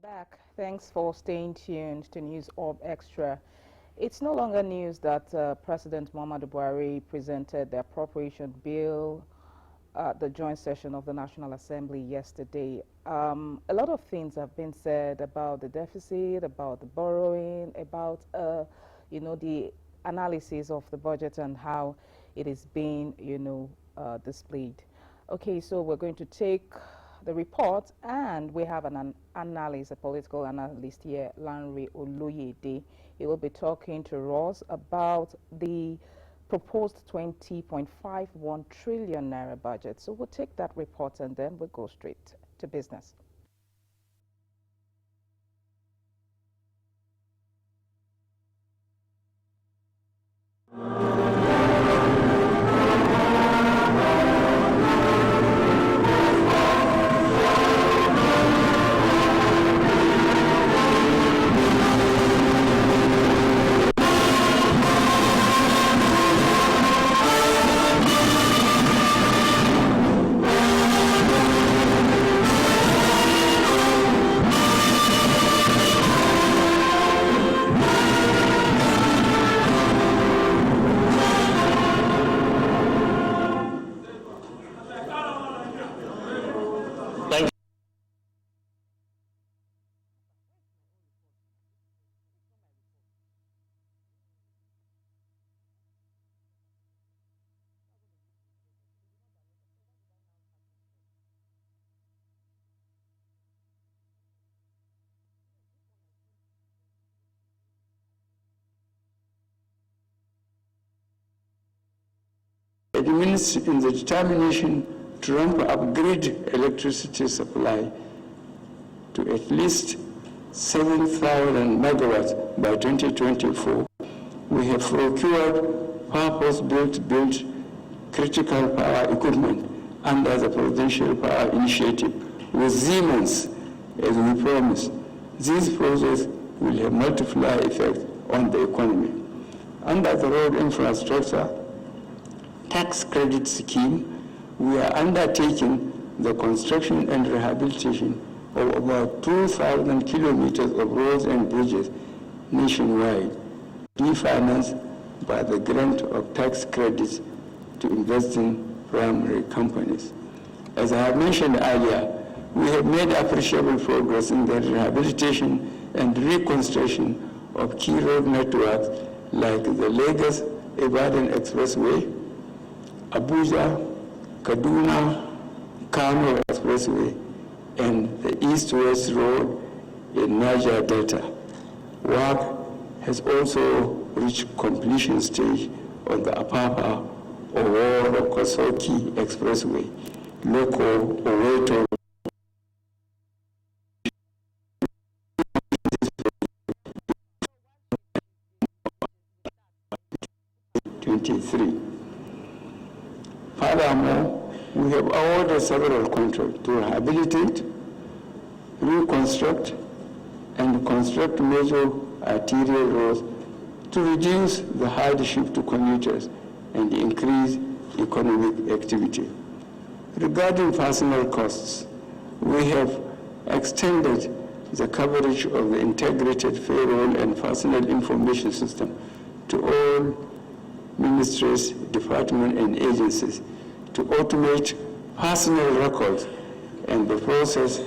Back. Thanks for staying tuned to Newshub Extra. It's no longer news that President Muhammadu Buhari presented the appropriation bill at the joint session of the National Assembly yesterday. A lot of things have been said about the deficit, about the borrowing, about the analysis of the budget and how it is being displayed. Okay, so we're going to take the report, and we have an analyst, a political analyst here, Lanre Oloyede. He will be talking to us about the proposed 20.51 trillion naira budget. So we'll take that report and then we'll go straight to business. In the determination to ramp up grid electricity supply to at least 7,000 megawatts by 2024, we have procured purpose-built critical power equipment under the Presidential Power Initiative with Siemens, as we promised. These projects will have multiplier effect on the economy. Under the road infrastructure tax credit scheme, we are undertaking the construction and rehabilitation of about 2,000 kilometers of roads and bridges nationwide, refinanced by the grant of tax credits to investing primary companies. As I have mentioned earlier, we have made appreciable progress in the rehabilitation and reconstruction of key road networks like the Lagos-Ibadan Expressway, Abuja, Kaduna, Kano Expressway, and the East-West Road in Niger Delta. Work has also reached completion stage on the Apapa Oworo Kosoki Expressway, Loko Oweto. Furthermore, we have awarded several contracts to rehabilitate, reconstruct, and construct major arterial roads to reduce the hardship to commuters and increase economic activity. Regarding personnel costs, we have extended the coverage of the integrated payroll and personnel information system to all ministries, departments, and agencies to automate personnel records and the process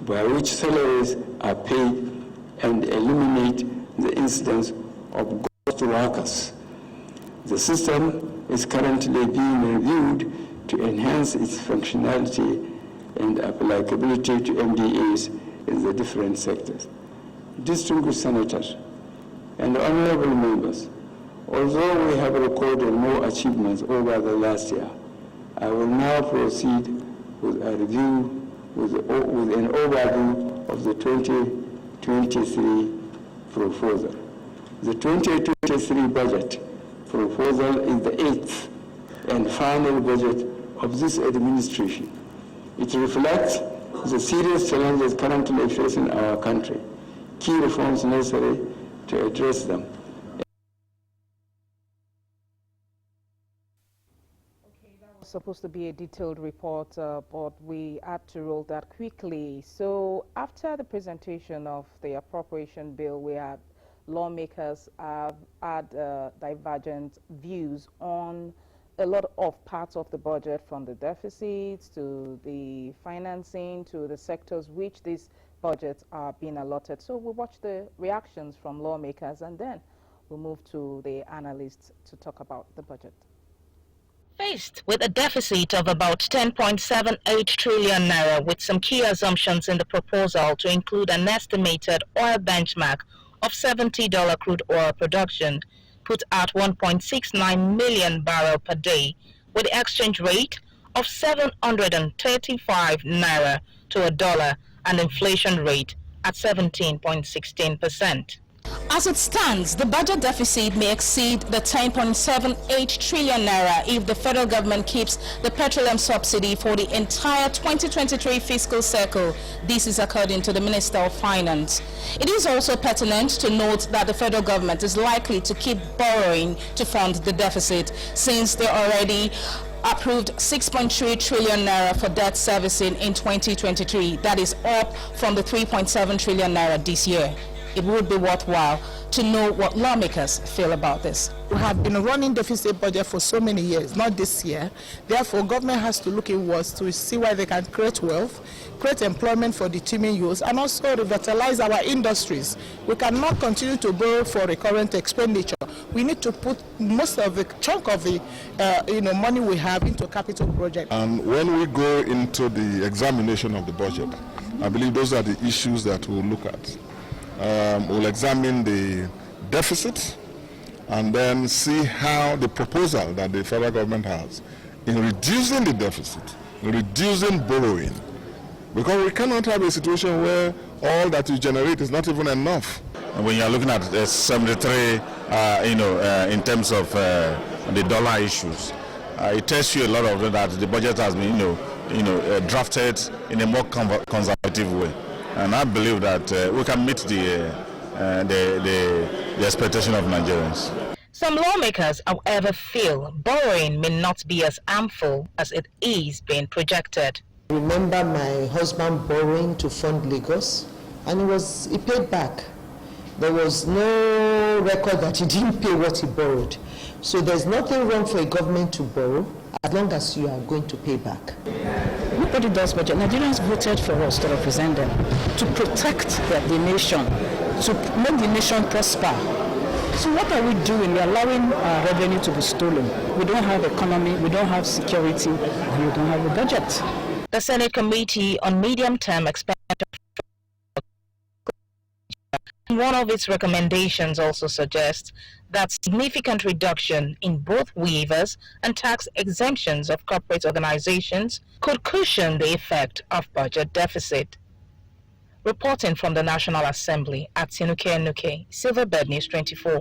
by which salaries are paid and eliminate the incidence of ghost workers. The system is currently being reviewed to enhance its functionality and applicability to MDAs in the different sectors. Distinguished senators and honorable members, although we have recorded more achievements over the last year, I will now proceed with a review with an overview of the 2023 proposal. The 2023 budget proposal is the 8th and final budget of this administration. It reflects the serious challenges currently facing our country, key reforms necessary to address them. supposed to be a detailed report, but we had to roll that quickly. So after the presentation of the appropriation bill, we had lawmakers have had divergent views on a lot of parts of the budget, from the deficits to the financing to the sectors which these budgets are being allotted. So we'll watch the reactions from lawmakers, and then we'll move to the analysts to talk about the budget. Faced with a deficit of about 10.78 trillion naira, with some key assumptions in the proposal to include an estimated oil benchmark of $70 crude oil production, put at 1.69 million barrel per day, with the exchange rate of 735 naira to a dollar and inflation rate at 17.16%. As it stands, the budget deficit may exceed the 10.78 trillion naira if the federal government keeps the petroleum subsidy for the entire 2023 fiscal cycle. This is according to the Minister of Finance. It is also pertinent to note that the federal government is likely to keep borrowing to fund the deficit, since they already approved 6.3 trillion naira for debt servicing in 2023. That is up from the 3.7 trillion naira this year. It would be worthwhile to know what lawmakers feel about this. We have been running deficit budget for so many years, not this year. Therefore, government has to look inwards to see why they can create wealth, create employment for the teeming youth, and also revitalize our industries. We cannot continue to borrow for recurrent expenditure. We need to put most of the chunk of the money we have into capital projects. And when we go into the examination of the budget, I believe those are the issues that we'll look at. We'll examine the deficit and then see how the proposal that the federal government has in reducing the deficit, in reducing borrowing, because we cannot have a situation where all that you generate is not even enough. When you're looking at 73, in terms of the dollar issues, it tells you a lot of that the budget has been, drafted in a more conservative way. And I believe that we can meet the expectation of Nigerians. Some lawmakers, however, feel borrowing may not be as harmful as it is being projected. I remember my husband borrowing to fund Lagos, and he paid back. There was no record that he didn't pay what he borrowed. So there's nothing wrong for a government to borrow as long as you are going to pay back. Nobody does budget. Nigerians voted for us to represent them, to protect the nation, to make the nation prosper. So what are we doing? We're allowing our revenue to be stolen. We don't have economy, we don't have security, and we don't have a budget. The Senate Committee on Medium-Term Expenditure, one of its recommendations also suggests that significant reduction in both waivers and tax exemptions of corporate organizations could cushion the effect of budget deficit. Reporting from the National Assembly at Nuke, Silverbird News 24.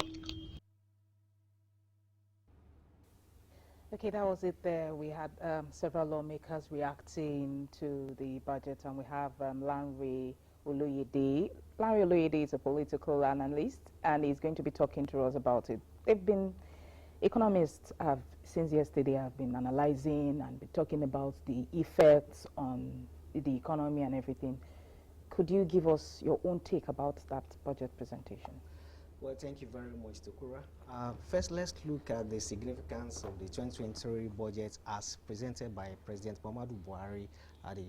Okay, that was it there. We had several lawmakers reacting to the budget, and we have Lanre Oloyede. Lanre Oloyede is a political analyst, and he's going to be talking to us about it. Economists have, since yesterday, have been analyzing and talking about the effects on the economy and everything. Could you give us your own take about that budget presentation? Well, thank you very much, Tokura. First, let's look at the significance of the 2023 budget as presented by President Muhammadu Buhari at the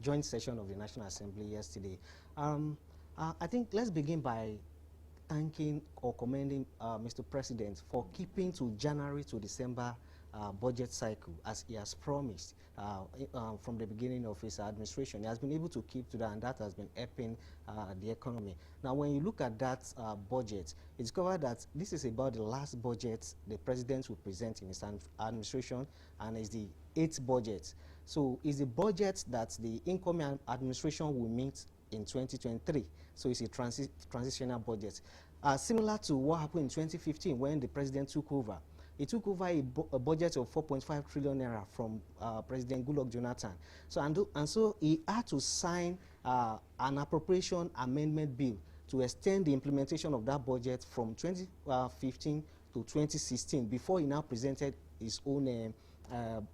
joint session of the National Assembly yesterday. I think let's begin by thanking or commending Mr. President for keeping to January to December budget cycle as he has promised from the beginning of his administration. He has been able to keep to that, and that has been helping the economy. Now, when you look at that budget, it's discovered that this is about the last budget the president will present in his administration, and is the 8th budget. So it's a budget that the incoming administration will meet in 2023. So it's a transitional budget. Similar to what happened in 2015 when the president took over. He took over a budget of 4.5 trillion naira from President Goodluck Jonathan. So he had to sign an appropriation amendment bill to extend the implementation of that budget from 2015 to 2016 before he now presented his own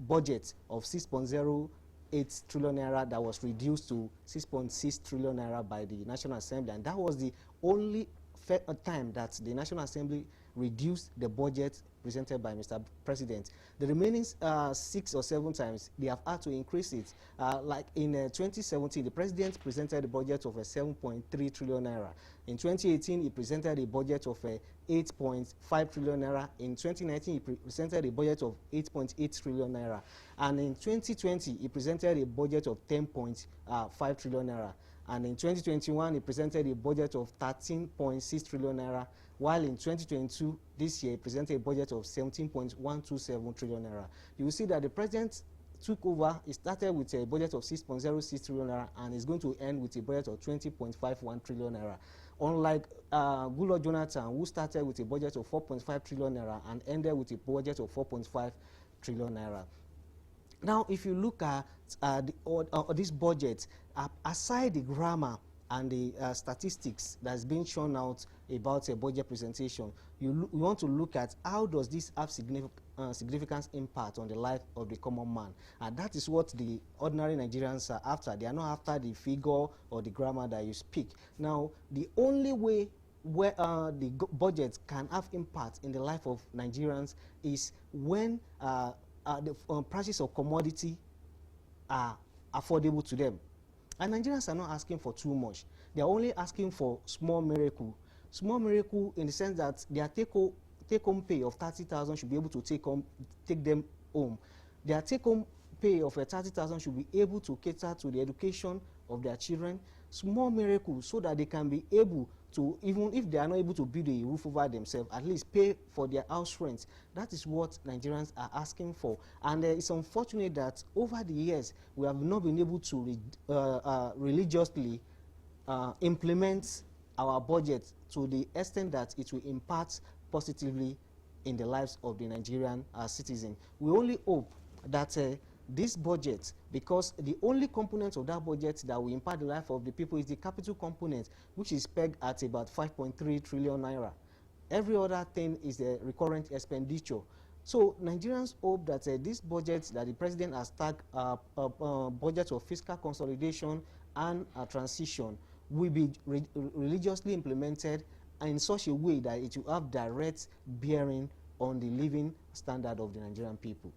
budget of 6.08 trillion naira that was reduced to 6.6 trillion naira by the National Assembly, and that was the only time that the National Assembly reduced the budget presented by Mr. President. The remaining 6 or 7 times, they have had to increase it. Like in 2017, the President presented a budget of 7.3 trillion naira. In 2018, he presented a budget of 8.5 trillion naira. In 2019, he presented a budget of 8.8 trillion naira. And in 2020, he presented a budget of 10.5 trillion naira. And in 2021, he presented a budget of 13.6 trillion naira, while in 2022, this year, he presented a budget of 17.127 trillion naira. You will see that the president took over. He started with a budget of 6.06 trillion naira and is going to end with a budget of 20.51 trillion naira. Unlike Goodluck Jonathan, who started with a budget of 4.5 trillion naira and ended with a budget of 4.5 trillion naira. Now, if you look at this budget, aside the grammar and the statistics that's being shown out about a budget presentation, you want to look at how does this have significant impact on the life of the common man. And that is what the ordinary Nigerians are after. They are not after the figure or the grammar that you speak. Now, the only way where the budget can have impact in the life of Nigerians is when the prices of commodity are affordable to them. And Nigerians are not asking for too much. They are only asking for small miracle. Small miracle in the sense that their take-home pay of 30,000 should be able to take them home. Their take-home pay of 30,000 should be able to cater to the education of their children. Small miracle so that they can be able to, even if they are not able to build a roof over themselves, at least pay for their house rent. That is what Nigerians are asking for. And it's unfortunate that over the years, we have not been able to religiously implement our budget to the extent that it will impact positively in the lives of the Nigerian citizen. We only hope that this budget, because the only component of that budget that will impact the life of the people is the capital component, which is pegged at about 5.3 trillion naira. Every other thing is the recurrent expenditure. So Nigerians hope that this budget that the president has tagged budget of fiscal consolidation and transition will be religiously implemented in such a way that it will have direct bearing on the living standard of the Nigerian people.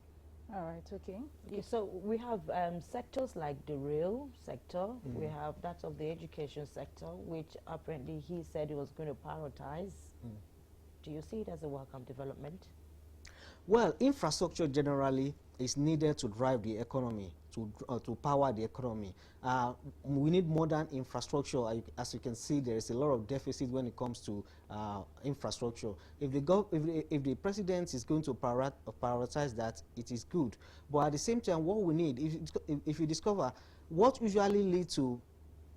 All right, okay. Yeah, so we have sectors like the rail sector, we have that of the education sector, which apparently he said he was going to prioritize. Do you see it as a welcome development? Well, infrastructure generally is needed to drive the economy, to power the economy. We need modern infrastructure. As you can see, there is a lot of deficit when it comes to infrastructure. If the president is going to prioritize that, it is good. But at the same time, what we need, if you discover what usually leads to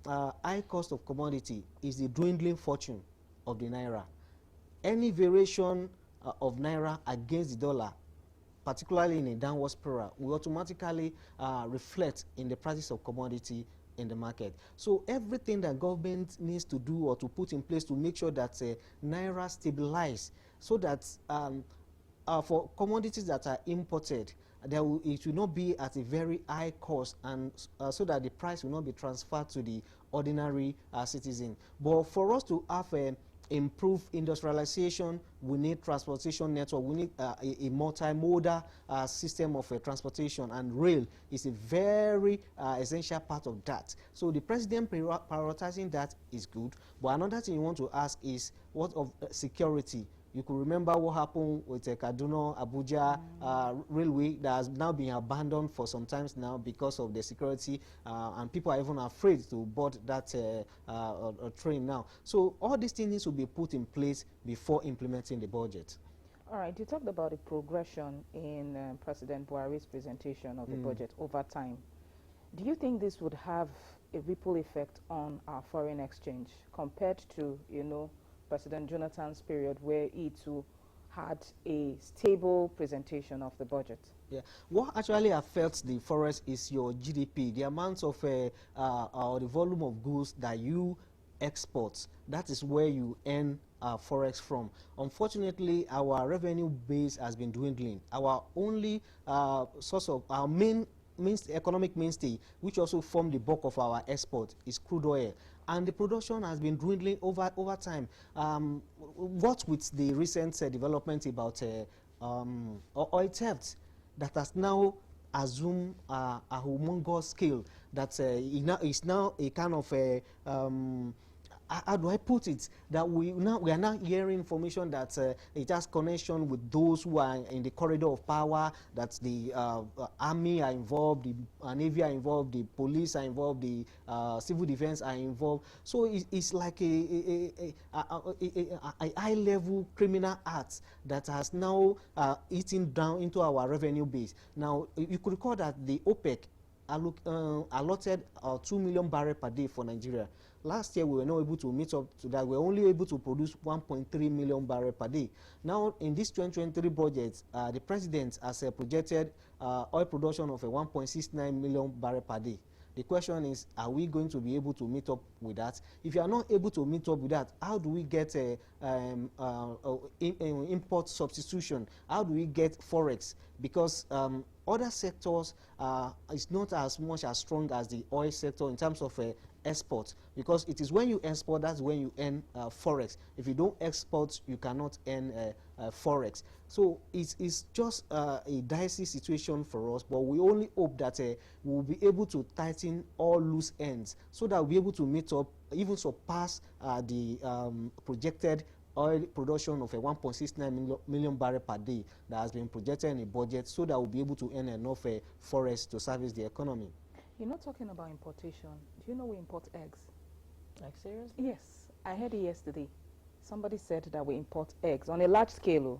high cost of commodity is the dwindling fortune of the naira. Any variation of naira against the dollar, particularly in a downward spiral, will automatically reflect in the prices of commodity in the market. So everything that government needs to do or to put in place to make sure that naira stabilize, so that for commodities that are imported, it will not be at a very high cost, and so that the price will not be transferred to the ordinary citizen. But for us to have improve industrialization, we need transportation network, we need a multimodal system of transportation, and rail is a very essential part of that. So the president prioritizing that is good, but another thing you want to ask is what of security? You could remember what happened with the Kaduna Abuja railway that has now been abandoned for some times now because of the security, and people are even afraid to board that train now. So all these things need to be put in place before implementing the budget. All right, you talked about the progression in President Buhari's presentation of the budget over time. Do you think this would have a ripple effect on our foreign exchange compared to, President Jonathan's period, where he too had a stable presentation of the budget? Yeah, what actually affects the forex is your GDP, the amount of or the volume of goods that you export. That is where you earn forex from. Unfortunately, our revenue base has been dwindling. Our only source of our economic mainstay, which also form the bulk of our export, is crude oil, and the production has been dwindling over time. What with the recent development about oil theft that has now assumed a humongous scale, that is now a kind of a how do I put it, that we are now hearing information that it has connection with those who are in the corridor of power, that the army are involved, the navy are involved, the police are involved, the civil defense are involved. So it's like a high-level criminal act that has now eaten down into our revenue base. Now, you could recall that the OPEC allotted 2 million barrels per day for Nigeria. Last year, we were not able to meet up to that. We were only able to produce 1.3 million barrels per day. Now, in this 2023 budget, the president has projected oil production of 1.69 million barrels per day. The question is, are we going to be able to meet up with that? If you are not able to meet up with that, how do we get import substitution? How do we get forex? Because other sectors is not as much as strong as the oil sector in terms of export, because it is when you export that's when you earn forex. If you don't export, you cannot earn forex. So it's just a dicey situation for us, but we only hope that we'll be able to tighten all loose ends so that we'll be able to meet up, even surpass the projected oil production of 1.69 million barrels per day that has been projected in the budget, so that we'll be able to earn enough forex to service the economy. You're not talking about importation. Do you know we import eggs? Like, seriously? Yes, I heard it yesterday. Somebody said that we import eggs on a large scale.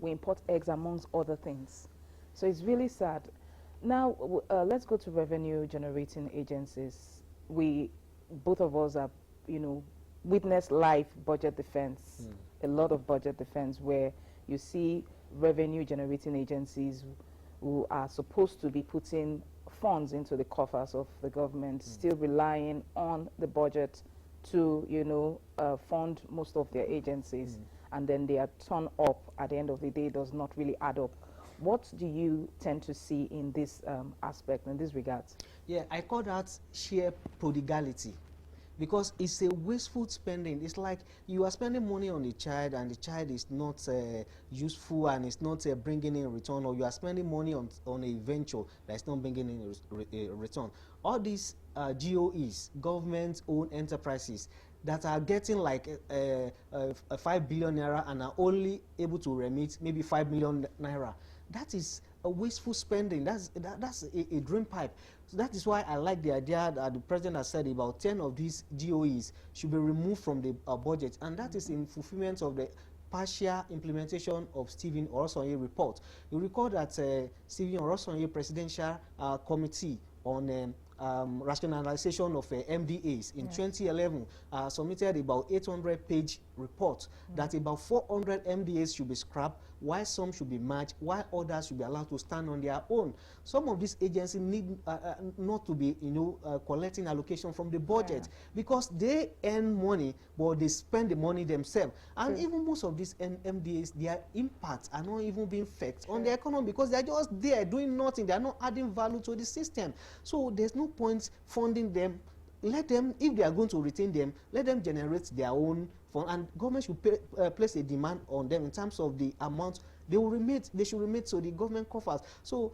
We import eggs amongst other things. So it's really sad. Now, let's go to revenue generating agencies. Both of us have, witnessed live budget defense, a lot of budget defense, where you see revenue generating agencies who are supposed to be putting funds into the coffers of the government, still relying on the budget to, fund most of their agencies, and then their turn up at the end of the day does not really add up. What do you tend to see in this aspect, in this regard? Yeah, I call that sheer prodigality, because it's a wasteful spending. It's like you are spending money on a child and the child is not useful and it's not bringing in a return, or you are spending money on a venture that's not bringing in a return. All these GOEs, government-owned enterprises, that are getting like 5 billion naira and are only able to remit maybe 5 million naira. That is a wasteful spending. That's a drain pipe. So that is why I like the idea that the president has said about 10 of these GOEs should be removed from the budget, and that is in fulfillment of the partial implementation of Stephen Orosanye report. You recall that Stephen Orosanye Presidential Committee on rationalization of MDAs in 2011 submitted about 800-page report that about 400 MDAs should be scrapped, while some should be merged, while others should be allowed to stand on their own. Some of these agencies need not to be, collecting allocation from the budget, because they earn money, but they spend the money themselves. And even most of these MDAs, their impacts are not even being felt on the economy, because they're just there doing nothing. They're not adding value to the system. So there's no point funding them. Let them, if they are going to retain them, let them generate their own fund, and government should place a demand on them in terms of the amount they will remit. They should remit to the government coffers. So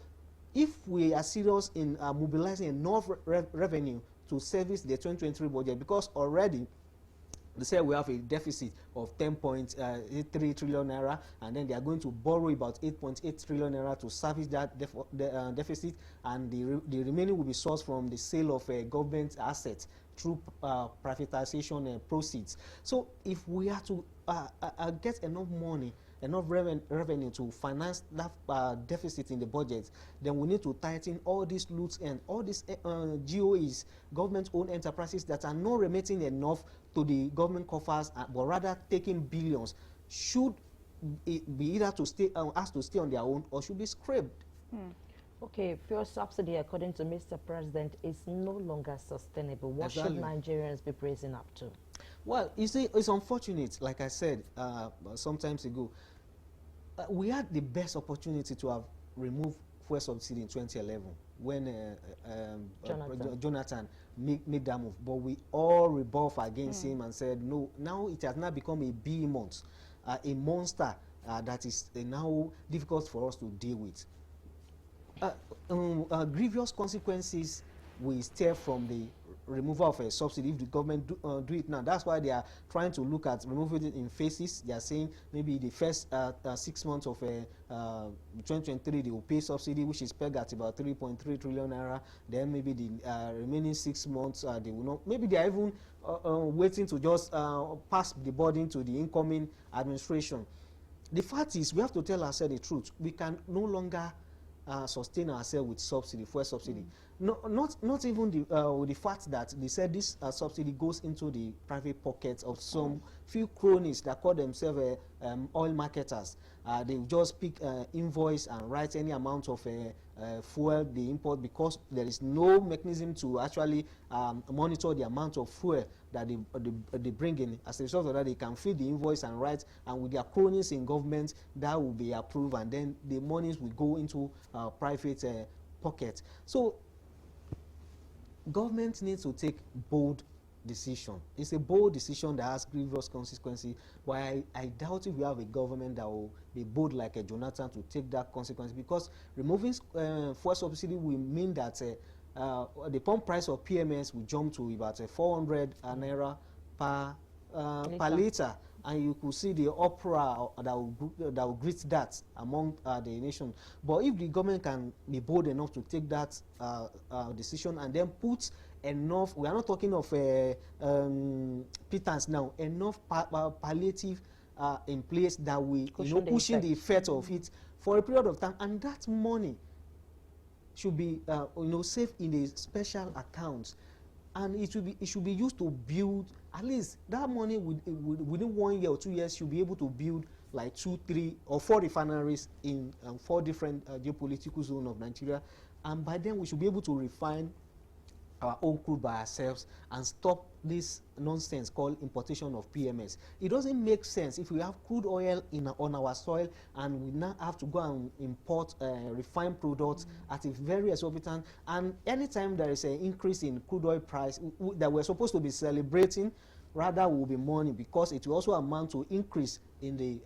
if we are serious in mobilizing enough revenue to service the 2023 budget, because already they say we have a deficit of 10.83 trillion naira, and then they are going to borrow about 8.8 trillion naira to service that deficit, and the remaining will be sourced from the sale of government assets through privatization proceeds. So if we are to get enough money, enough revenue to finance that deficit in the budget, then we need to tighten all these loose ends, all these GOEs, government-owned enterprises that are not remitting enough to the government coffers, but rather taking billions, should it be either to stay, asked to stay on their own, or should be scrapped. Okay, fuel subsidy, according to Mr. President, is no longer sustainable. What should Nigerians be bracing up to? Well, you see, it's unfortunate, like I said some times ago, we had the best opportunity to have removed fuel subsidy in 2011 when Jonathan made that move. But we all rebuffed against him and said, no, now it has now become a behemoth, a monster that is now difficult for us to deal with. Grievous consequences will stem from the removal of a subsidy if the government do it now. That's why they are trying to look at removing it in phases. They are saying maybe the first 6 months of 2023 they will pay subsidy, which is pegged at about 3.3 trillion naira. Then maybe the remaining 6 months they will not. Maybe they are even waiting to just pass the burden to the incoming administration. The fact is, we have to tell ourselves the truth. We can no longer sustain ourselves with subsidy, fuel subsidy. No, not even the fact that they said this subsidy goes into the private pockets of some few cronies that call themselves oil marketers. They just pick invoice and write any amount of fuel they import, because there is no mechanism to actually monitor the amount of fuel that they bring in. As a result of that, they can fill the invoice and write, and with their cronies in government, that will be approved, and then the monies will go into private pockets. So government needs to take bold decision. It's a bold decision that has grievous consequences, but I doubt if we have a government that will be bold like a Jonathan to take that consequence, because removing fuel subsidy will mean that the pump price of PMS will jump to about 400 naira per liter, and you could see the uproar that will greet that among the nation. But if the government can be bold enough to take that decision and then put enough, we are not talking of pittance now, enough palliative in place that we cushion the effect of it for a period of time, and that money should be saved in a special account, and it should be used to build, at least that money within 1 year or 2 years should be able to build like 2, 3, or 4 refineries in 4 different geopolitical zones of Nigeria, and by then we should be able to refine our own crude by ourselves and stop this nonsense called importation of PMS. It doesn't make sense if we have crude oil on our soil and we now have to go and import refined products at a very exorbitant, and anytime there is an increase in crude oil price that we're supposed to be celebrating, rather will be money, because it will also amount to increase in the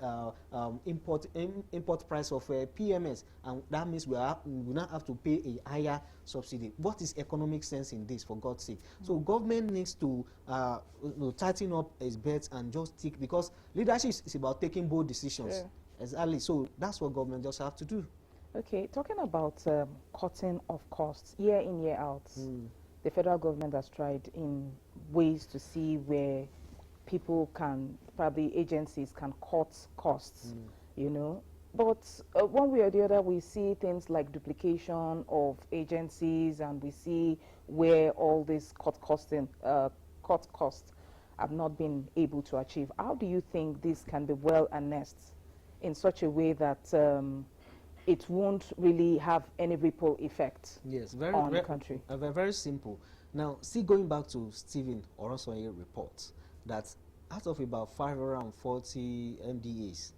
import price of PMS, and that means we now have to pay a higher subsidy. What is economic sense in this, for God's sake? So government needs to tighten up its bets and just take, because leadership is about taking bold decisions. Exactly. So that's what government just have to do. Okay, talking about cutting of costs year in, year out. The federal government has tried in ways to see where people can, probably agencies can cut costs, But one way or the other, we see things like duplication of agencies, and we see where all this cut costs have not been able to achieve. How do you think this can be well harnessed in such a way that it won't really have any ripple effect on the country? Very simple. Now, see, going back to Stephen Oronsoye report, that out of about 540 MDAs,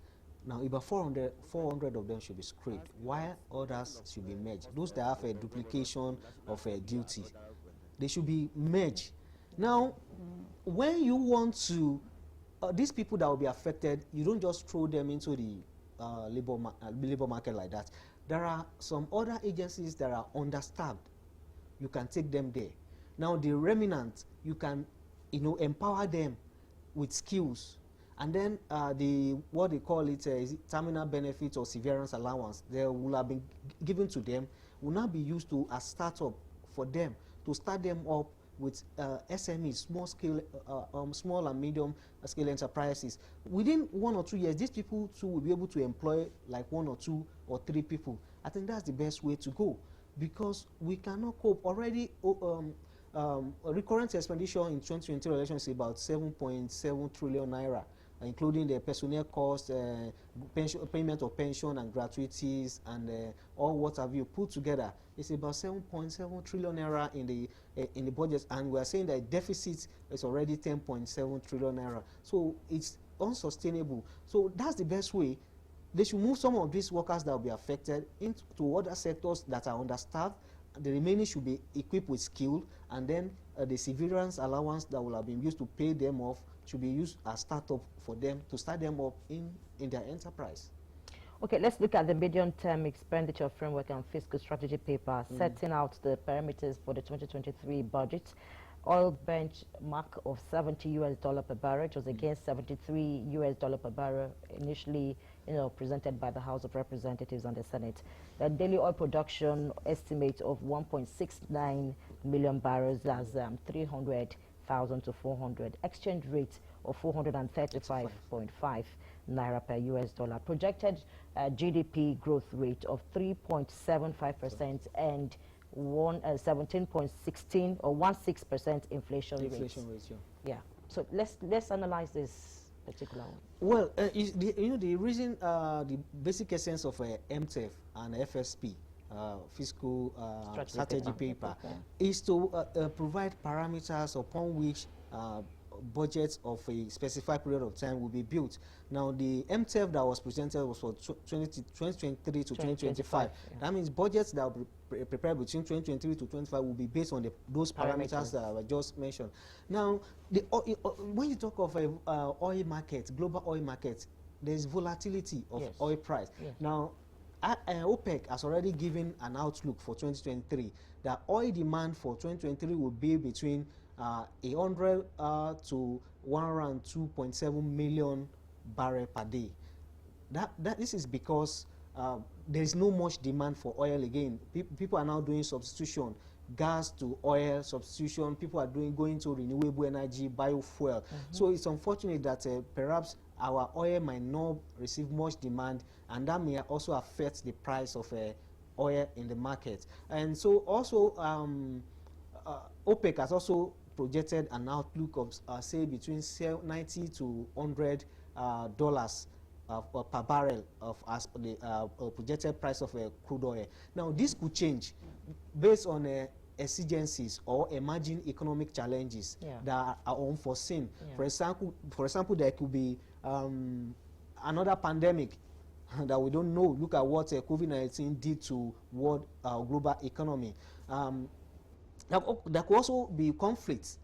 now about 400 of them should be scrapped, while others should be merged. Those that have a duplication of a duty, they should be merged. Now, when you want to, these people that will be affected, you don't just throw them into the labor market like that. There are some other agencies that are understaffed. You can take them there. Now the remnant, you can empower them with skills, and then what they call it is terminal benefits or severance allowance, they will have been given to them, will now be used to as startup for them to start them up with SMEs, small and medium scale enterprises. Within 1 or 2 years, these people too will be able to employ like 1 or 2 or 3 people. I think that's the best way to go, because we cannot cope. Already recurrent expenditure in 2020 election is about 7.7 trillion naira. including the personnel costs, payment of pension and gratuities, and all what have you put together. It's about 7.7 trillion naira in the budget, and we are saying that deficit is already 10.7 trillion naira. So it's unsustainable. So that's the best way. They should move some of these workers that will be affected into other sectors that are understaffed. The remaining should be equipped with skill, and then the severance allowance that will have been used to pay them off should be used as startup for them to start them up in their enterprise. Okay, let's look at the medium-term expenditure framework and fiscal strategy paper, setting out the parameters for the 2023 budget. Oil benchmark of $70 per barrel, which was against $73 per barrel initially, presented by the House of Representatives and the Senate. The daily oil production estimate of 1.69 million barrels, that's 300,000 to 400. Exchange rate of 435.5 naira per US dollar. Projected GDP growth rate of 3.75% and 17.16 or 16% inflation rate. Yeah. So let's analyze this particular one. Well, the reason, the basic essence of MTEF and FSP, fiscal strategy paper, is to provide parameters upon which budgets of a specified period of time will be built. Now, the MTEF that was presented was for 2023 to 2025. Yeah. That means budgets that will be prepared between 2023 to 2025 will be based on those parameters that I just mentioned. Now, when you talk of a oil market, global oil market, there's volatility of oil price. Yes. Now, OPEC has already given an outlook for 2023 that oil demand for 2023 will be between 100 to 102.7 million barrel per day. This is because there is no much demand for oil again. People are now doing substitution, gas to oil substitution. People are going to renewable energy, biofuel. So it's unfortunate that perhaps our oil might not receive much demand, and that may also affect the price of oil in the market. And so also OPEC has also projected an outlook of say between 90 to 100 dollars per barrel as the projected price of crude oil. Now, this could change based on exigencies or emerging economic challenges that are unforeseen. For example, there could be another pandemic that we don't know. Look at what COVID-19 did to world global economy. There could also be conflicts,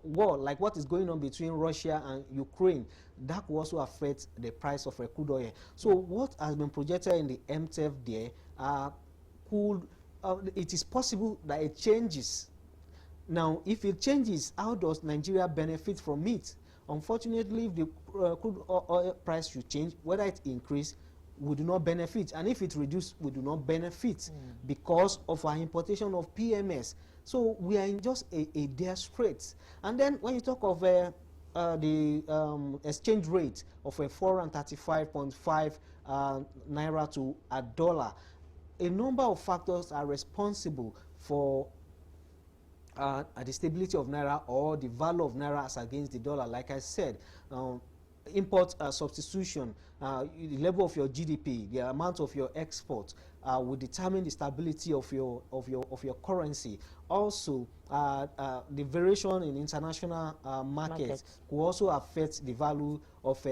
war, like what is going on between Russia and Ukraine. That could also affect the price of crude oil. So what has been projected in the MTEF there it is possible that it changes. Now, if it changes, how does Nigeria benefit from it? Unfortunately, if the crude oil price should change, whether it increase, we do not benefit. And if it reduce, we do not benefit because of our importation of PMS. So we are in just a dire straits. And then when you talk of the exchange rate of 435.5 naira to a dollar, a number of factors are responsible for the stability of naira or the value of naira as against the dollar. Like I said, import substitution, the level of your GDP, the amount of your export will determine the stability of your currency. Also, the variation in international markets will also affect the value of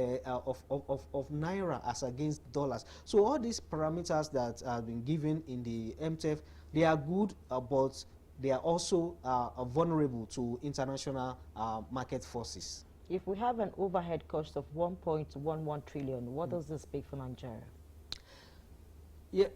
naira as against dollars. So all these parameters that have been given in the MTEF, they are good, but they are also vulnerable to international market forces. If we have an overhead cost of 1.11 trillion, what does this speak for Nigeria? Yeah,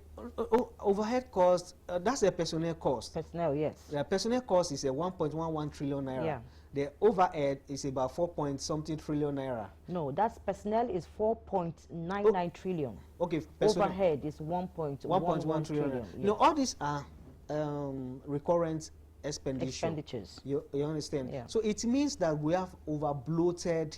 overhead cost, that's a personnel cost. Personnel, yes. The personnel cost is a 1.11 trillion naira. Yeah. The overhead is about 4-point-something trillion naira. No, that's personnel is 4.99 trillion. Okay. Overhead is 1.1 trillion. Yes. You know, all these are recurrent expenditures. You understand? Yeah. So it means that we have over bloated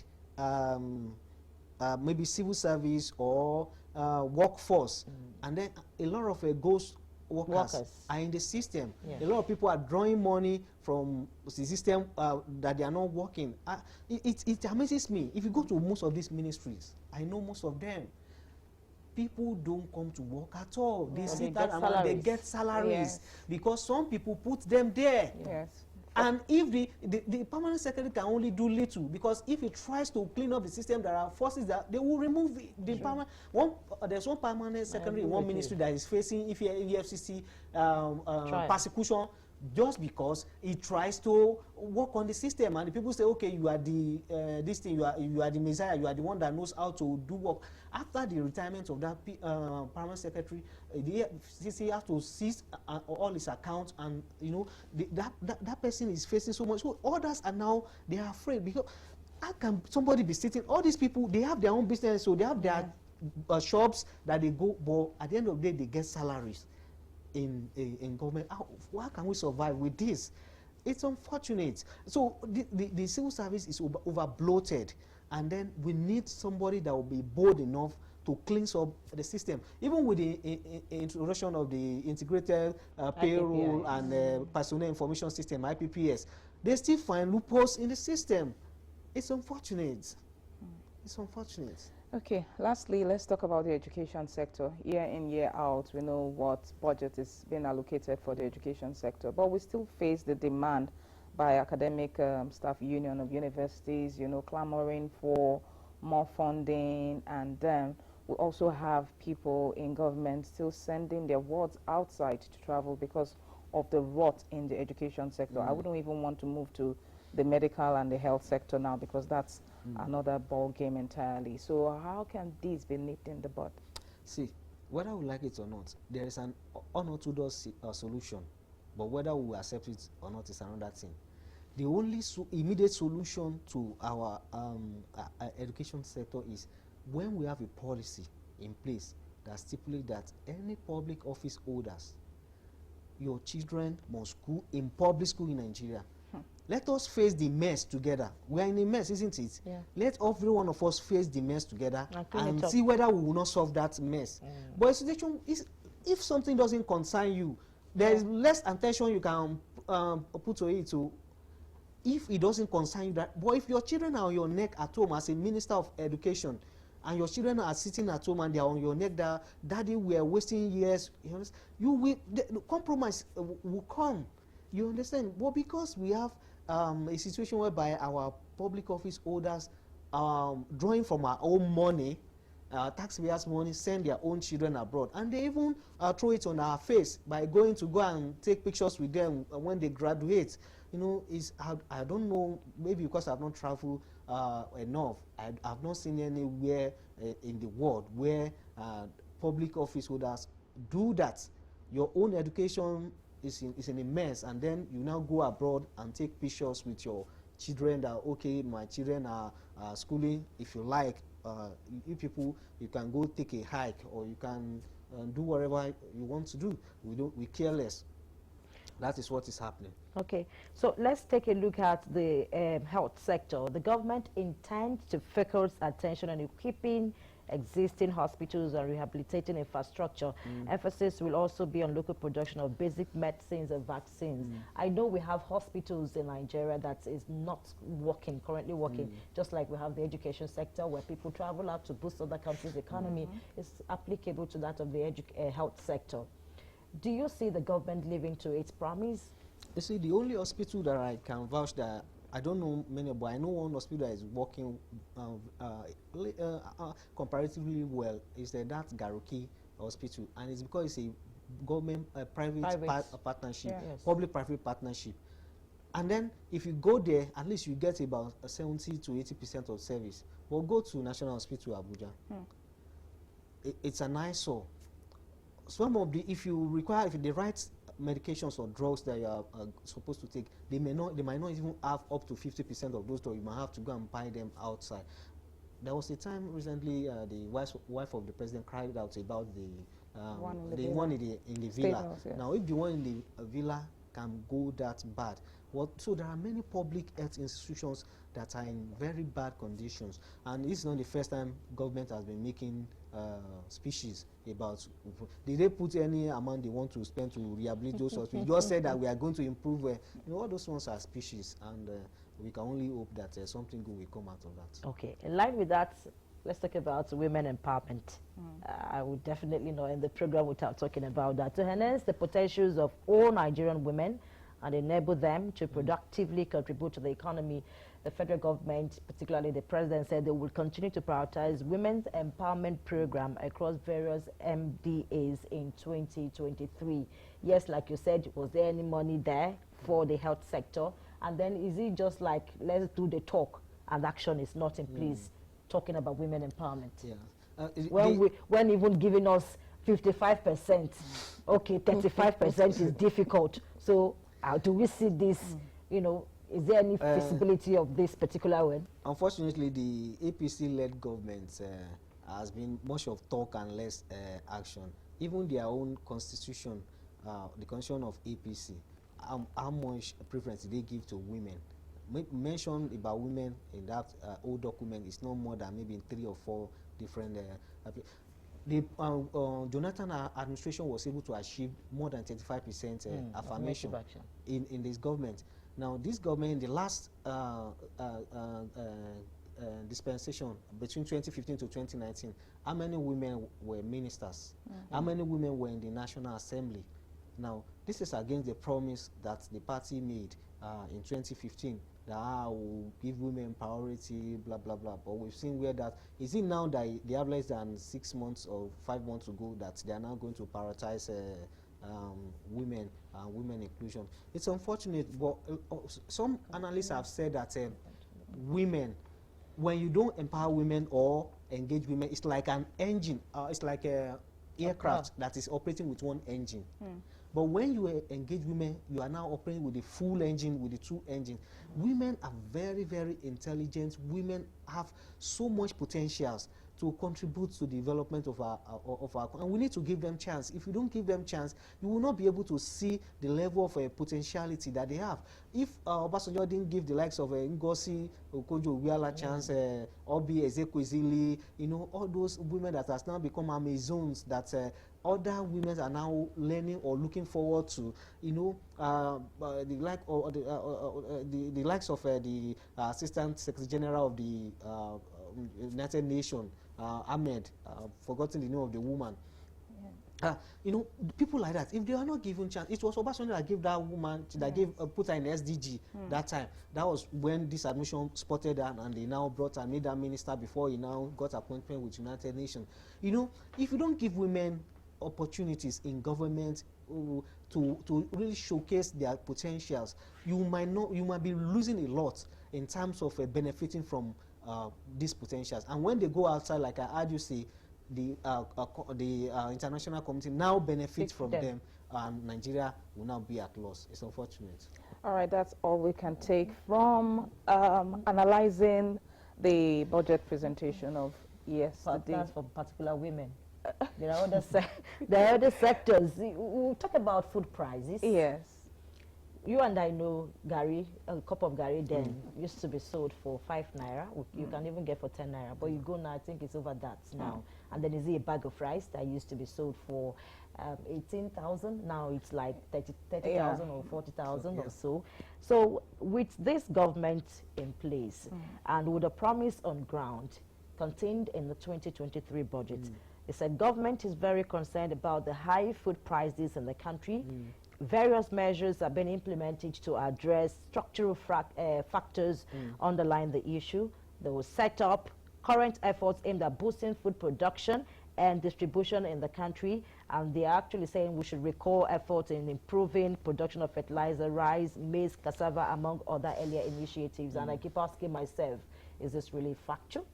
maybe civil service or workforce, and then a lot of goes workers are in the system. Yes. A lot of people are drawing money from the system that they are not working. It amazes me. If you go to most of these ministries, I know most of them, people don't come to work at all. They sit down and they get salaries because some people put them there. Yes. And if the permanent secretary can only do little, because if he tries to clean up the system, there are forces that they will remove the permanent. There's one permanent secretary in one ministry that is facing EFCC persecution just because he tries to work on the system, and the people say, okay, you are the this thing, you are the messiah, you are the one that knows how to do work. After the retirement of that permanent secretary, the EFCC has to seize all his accounts, and you know that person is facing so much. So others are now, they are afraid, because how can somebody be sitting? All these people, they have their own business, so they have their shops that they go, but at the end of the day, they get salaries in government. How can we survive with this? It's unfortunate. So the civil service is over bloated, and then we need somebody that will be bold enough to clean up the system. Even with the introduction of the integrated payroll and personnel information system, IPPS, they still find loopholes in the system. It's unfortunate. It's unfortunate. Okay, lastly, let's talk about the education sector. Year in, year out, we know what budget is being allocated for the education sector, but we still face the demand by academic staff union of universities, you know, clamoring for more funding, and then we also have people in government still sending their wards outside to travel because of the rot in the education sector. I wouldn't even want to move to the medical and the health sector now, because that's another ball game entirely. So how can this be nipped in the bud? See, whether we like it or not, there is an unorthodox solution, but whether we accept it or not is another thing. The only immediate solution to our education sector is when we have a policy in place that stipulates that any public office holders, your children must go in public school in Nigeria. Let us face the mess together. We are in a mess, isn't it? Yeah. Let every one of us face the mess together and see whether we will not solve that mess. But a situation is, if something doesn't concern you, there is less attention you can put to it. So if it doesn't concern you, but if your children are on your neck at home as a minister of education, and your children are sitting at home and they are on your neck, that daddy, we are wasting years, you will, the compromise will come. You understand? Well, because we have a situation whereby our public office holders drawing from our own money, taxpayers' money, send their own children abroad, and they even throw it on our face by going to go and take pictures with them when they graduate. You know, I don't know, maybe because I've not traveled enough, I've not seen anywhere in the world where public office holders do that. Your own education is in a mess, and then you now go abroad and take pictures with your children that, okay, my children are schooling. If you like, you people, you can go take a hike, or you can do whatever you want to do. We care less. That is what is happening. Okay, so let's take a look at the health sector. The government intends to focus attention on equipping existing hospitals and rehabilitating infrastructure. Emphasis will also be on local production of basic medicines and vaccines. I know we have hospitals in Nigeria that is not currently working, just like we have the education sector where people travel out to boost other countries' economy. It's applicable to that of the health sector. Do you see the government living to its promise? You see, the only hospital that I can vouch that, I don't know many, but I know one hospital that is working comparatively well is that Garuki Hospital, and it's because it's a government private partnership, public-private partnership. And then if you go there, at least you get about 70 to 80% of service. Well, go to National Hospital Abuja. It's an eyesore. Some of the, if the right medications or drugs that you are supposed to take, they might not even have up to 50% of those drugs. You might have to go and buy them outside. There was a time recently, the wife of the president cried out about the one in the villa. Now, if the one in the villa can go that bad, so there are many public health institutions that are in very bad conditions. And it's not the first time government has been making speeches about, did they put any amount they want to spend to rehabilitate those hospitals? We just said that we are going to improve, all those ones are speeches, and we can only hope that something good will come out of that. Okay, in line with that, let's talk about women empowerment. I would definitely not end the program without talking about that. To harness the potentials of all Nigerian women and enable them to productively contribute to the economy, the federal government, particularly the president, said they will continue to prioritize women's empowerment program across various MDAs in 2023. Yes, like you said, was there any money there for the health sector? And then is it just like, let's do the talk and action is not in place, talking about women empowerment? Yeah. When even giving us 55%, okay, 35% is difficult. So how do we see this, is there any feasibility of this particular one? Unfortunately, the APC-led government has been much of talk and less action. Even their own constitution, the constitution of APC, how much preference they give to women. Mentioned about women in that old document is no more than maybe 3 or 4 different. The Jonathan administration was able to achieve more than 35% affirmation in this government. Now, this government, the last dispensation between 2015 to 2019, how many women were ministers? How many women were in the National Assembly? Now, this is against the promise that the party made in 2015, that will give women priority, blah, blah, blah. But we've seen where that, is it now that they have less than 6 months or 5 months to go that they are now going to prioritize women and women inclusion? It's unfortunate, but some analysts have said that women, when you don't empower women or engage women, it's like an engine, it's like a aircraft that is operating with one engine. But when you engage women, you are now operating with the full engine, with the 2 engines. Women are very, very intelligent. Women have so much potentials to contribute to the development of our and we need to give them chance. If you don't give them chance, you will not be able to see the level of potentiality that they have. If Obasanjo didn't give the likes of Ngozi Okonjo-Iweala chance, Obi Ezekwesili, all those women that has now become Amazons that other women are now learning or looking forward to, the likes of the Assistant Secretary General of the United Nations, Ahmed, forgotten the name of the woman. People like that, if they are not given chance, it was Obasanjo that gave that woman, that put her in SDG that time. That was when this administration spotted her, and they now brought her, made her minister before he now got appointment with United Nations. If you don't give women opportunities in government to really showcase their potentials, you might be losing a lot in terms of benefiting from these potentials. And when they go outside, like I heard you say, the international community now benefits from them, and Nigeria will now be at loss. It's unfortunate. All right, that's all we can take from analyzing the budget presentation of yesterday. That's for particular women. There are other sectors. We'll talk about food prices. Yes. You and I know Gary, a cup of Gary then used to be sold for 5 naira. You can even get for 10 naira. But you go now, I think it's over that now. And then is it a bag of rice that used to be sold for 18,000? Now it's like 30,000 or 40,000 or so. So with this government in place and with a promise on ground contained in the 2023 budget, it said government is very concerned about the high food prices in the country. Various measures have been implemented to address structural factors underlying the issue. They will set up current efforts aimed at boosting food production and distribution in the country. And they are actually saying we should recall efforts in improving production of fertilizer, rice, maize, cassava, among other earlier initiatives. And I keep asking myself, is this really factual?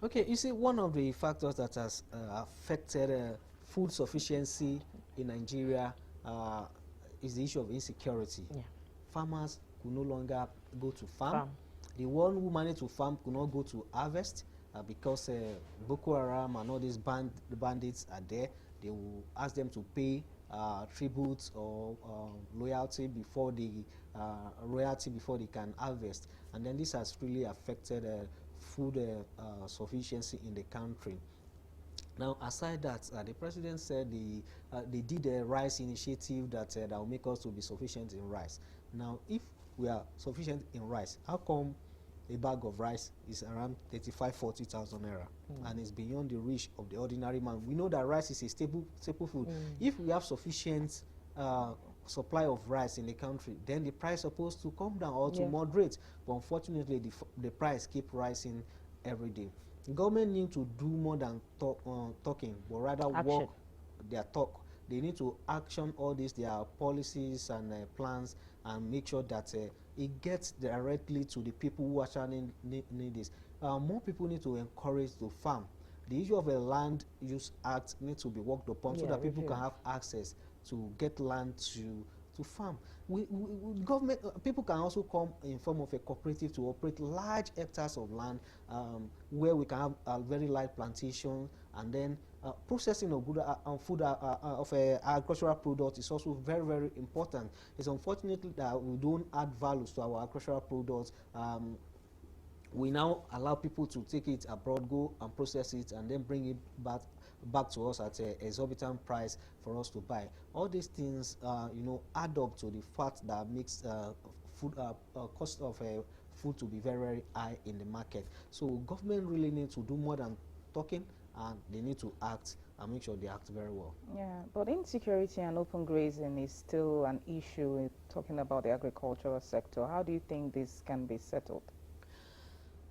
Okay, you see, one of the factors that has affected food sufficiency in Nigeria is the issue of insecurity. Farmers could no longer go to farm. The one who managed to farm could not go to harvest because Boko Haram and all these bandits are there. They will ask them to pay tribute or loyalty before they can harvest. and then this has really affected food sufficiency in the country. Now, aside that, the president said they did a rice initiative that will make us to be sufficient in rice. Now, if we are sufficient in rice, how come a bag of rice is around 35,000-40,000 naira, and it's beyond the reach of the ordinary man? We know that rice is a staple food. If we have sufficient supply of rice in the country, then the price is supposed to come down or to moderate. But unfortunately, the price keep rising every day. The government need to do more than talking, but rather walk their talk. They need to action all these their policies and plans, and make sure that it gets directly to the people who actually need this. More people need to encourage to farm. The issue of a land use act needs to be worked upon, so that people can have access to get land to farm. Government people can also come in form of a cooperative to operate large hectares of land, where we can have a very large plantation, and then processing of good food of agricultural products is also very, very important. It's unfortunate that we don't add values to our agricultural products. We now allow people to take it abroad, go and process it, and then bring it back to us at an exorbitant price for us to buy. All these things, add up to the fact that makes cost of food to be very, very high in the market. So government really needs to do more than talking, and they need to act and make sure they act very well. Yeah, but insecurity and open grazing is still an issue in talking about the agricultural sector. How do you think this can be settled?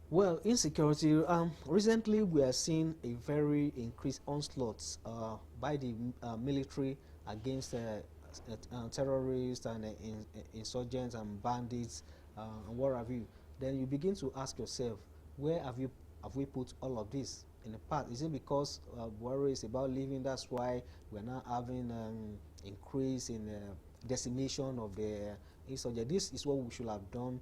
Well, insecurity, recently we are seeing a very increased onslaught by the military against terrorists and insurgents and bandits and what have you. Then you begin to ask yourself, where have we put all of this in the past? Is it because Buhari is about leaving, that's why we're now having increase in decimation of the insurgents? This is what we should have done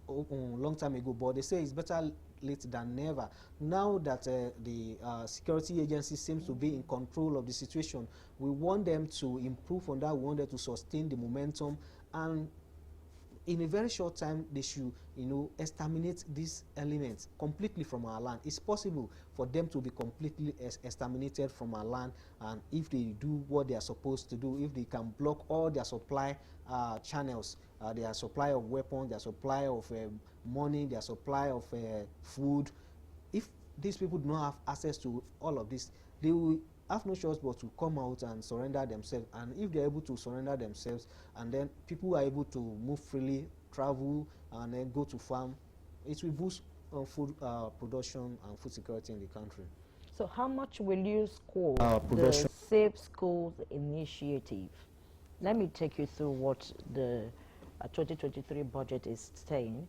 long time ago, but they say it's better late than never. Now that the security agency seems to be in control of the situation, we want them to improve on that. We want them to sustain the momentum, and in a very short time they should exterminate these elements completely from our land. It's possible for them to be completely exterminated from our land, and if they do what they are supposed to do, if they can block all their supply channels, their supply of weapons, their supply of money, their supply of food, if these people do not have access to all of this, they will have no choice but to come out and surrender themselves. And if they're able to surrender themselves, and then people are able to move freely, travel, and then go to farm, it will boost food production and food security in the country. So how much will you score the Safe Schools initiative? Let me take you through what the 2023 budget is saying.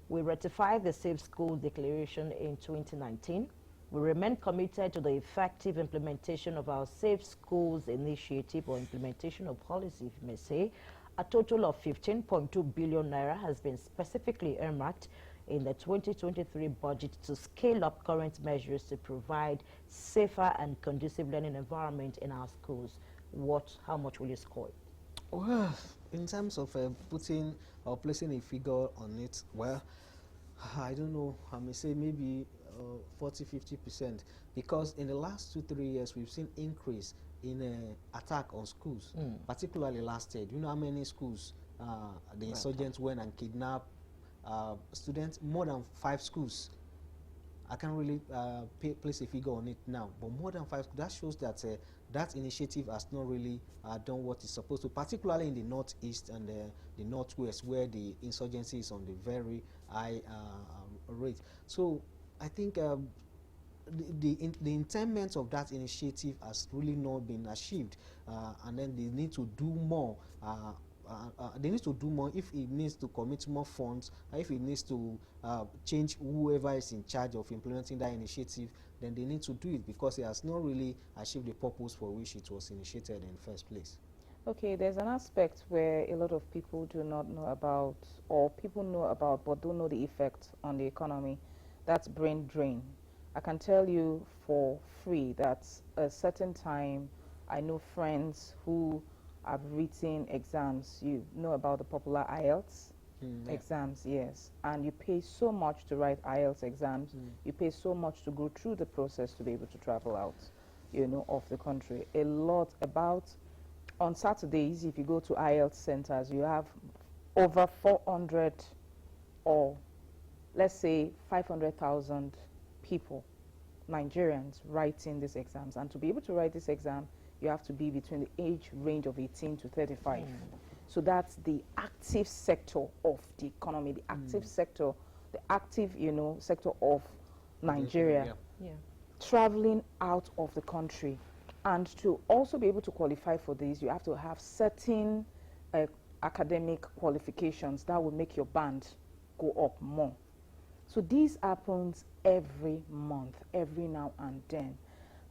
We ratified the Safe School Declaration in 2019. We remain committed to the effective implementation of our Safe Schools initiative, or implementation of policy, if you may say. A total of 15.2 billion naira has been specifically earmarked in the 2023 budget to scale up current measures to provide safer and conducive learning environment in our schools. How much will you score? Well, in terms of putting or placing a figure on it, well, I don't know. I may say maybe 40–50%, because in the last 2–3 years we've seen increase in attack on schools, particularly last year. Do you know how many schools the insurgents went and kidnapped students? More than 5 schools. I can't really place a figure on it now, but more than 5. That shows that that initiative has not really done what it's supposed to, particularly in the northeast and the northwest, where the insurgency is on the very high rate. So I think the intent of that initiative has really not been achieved, and then they need to do more. They need to do more if it needs to commit more funds, if it needs to change whoever is in charge of implementing that initiative, then they need to do it, because it has not really achieved the purpose for which it was initiated in the first place. Okay, there's an aspect where a lot of people do not know about, or people know about but don't know the effect on the economy. That's brain drain. I can tell you for free that a certain time I know friends who have written exams. You know about the popular IELTS? exams, yes. And you pay so much to write IELTS exams. You pay so much to go through the process to be able to travel out, you know, of the country. A lot about, on Saturdays, if you go to IELTS centers, you have over 400 or let's say 500,000 people, Nigerians, writing these exams. And to be able to write this exam, you have to be between the age range of 18 to 35. So that's the active sector of the economy, the active sector, the active, you know, sector of Nigeria, traveling out of the country. And to also be able to qualify for this, you have to have certain academic qualifications that will make your band go up more. So this happens every month, every now and then.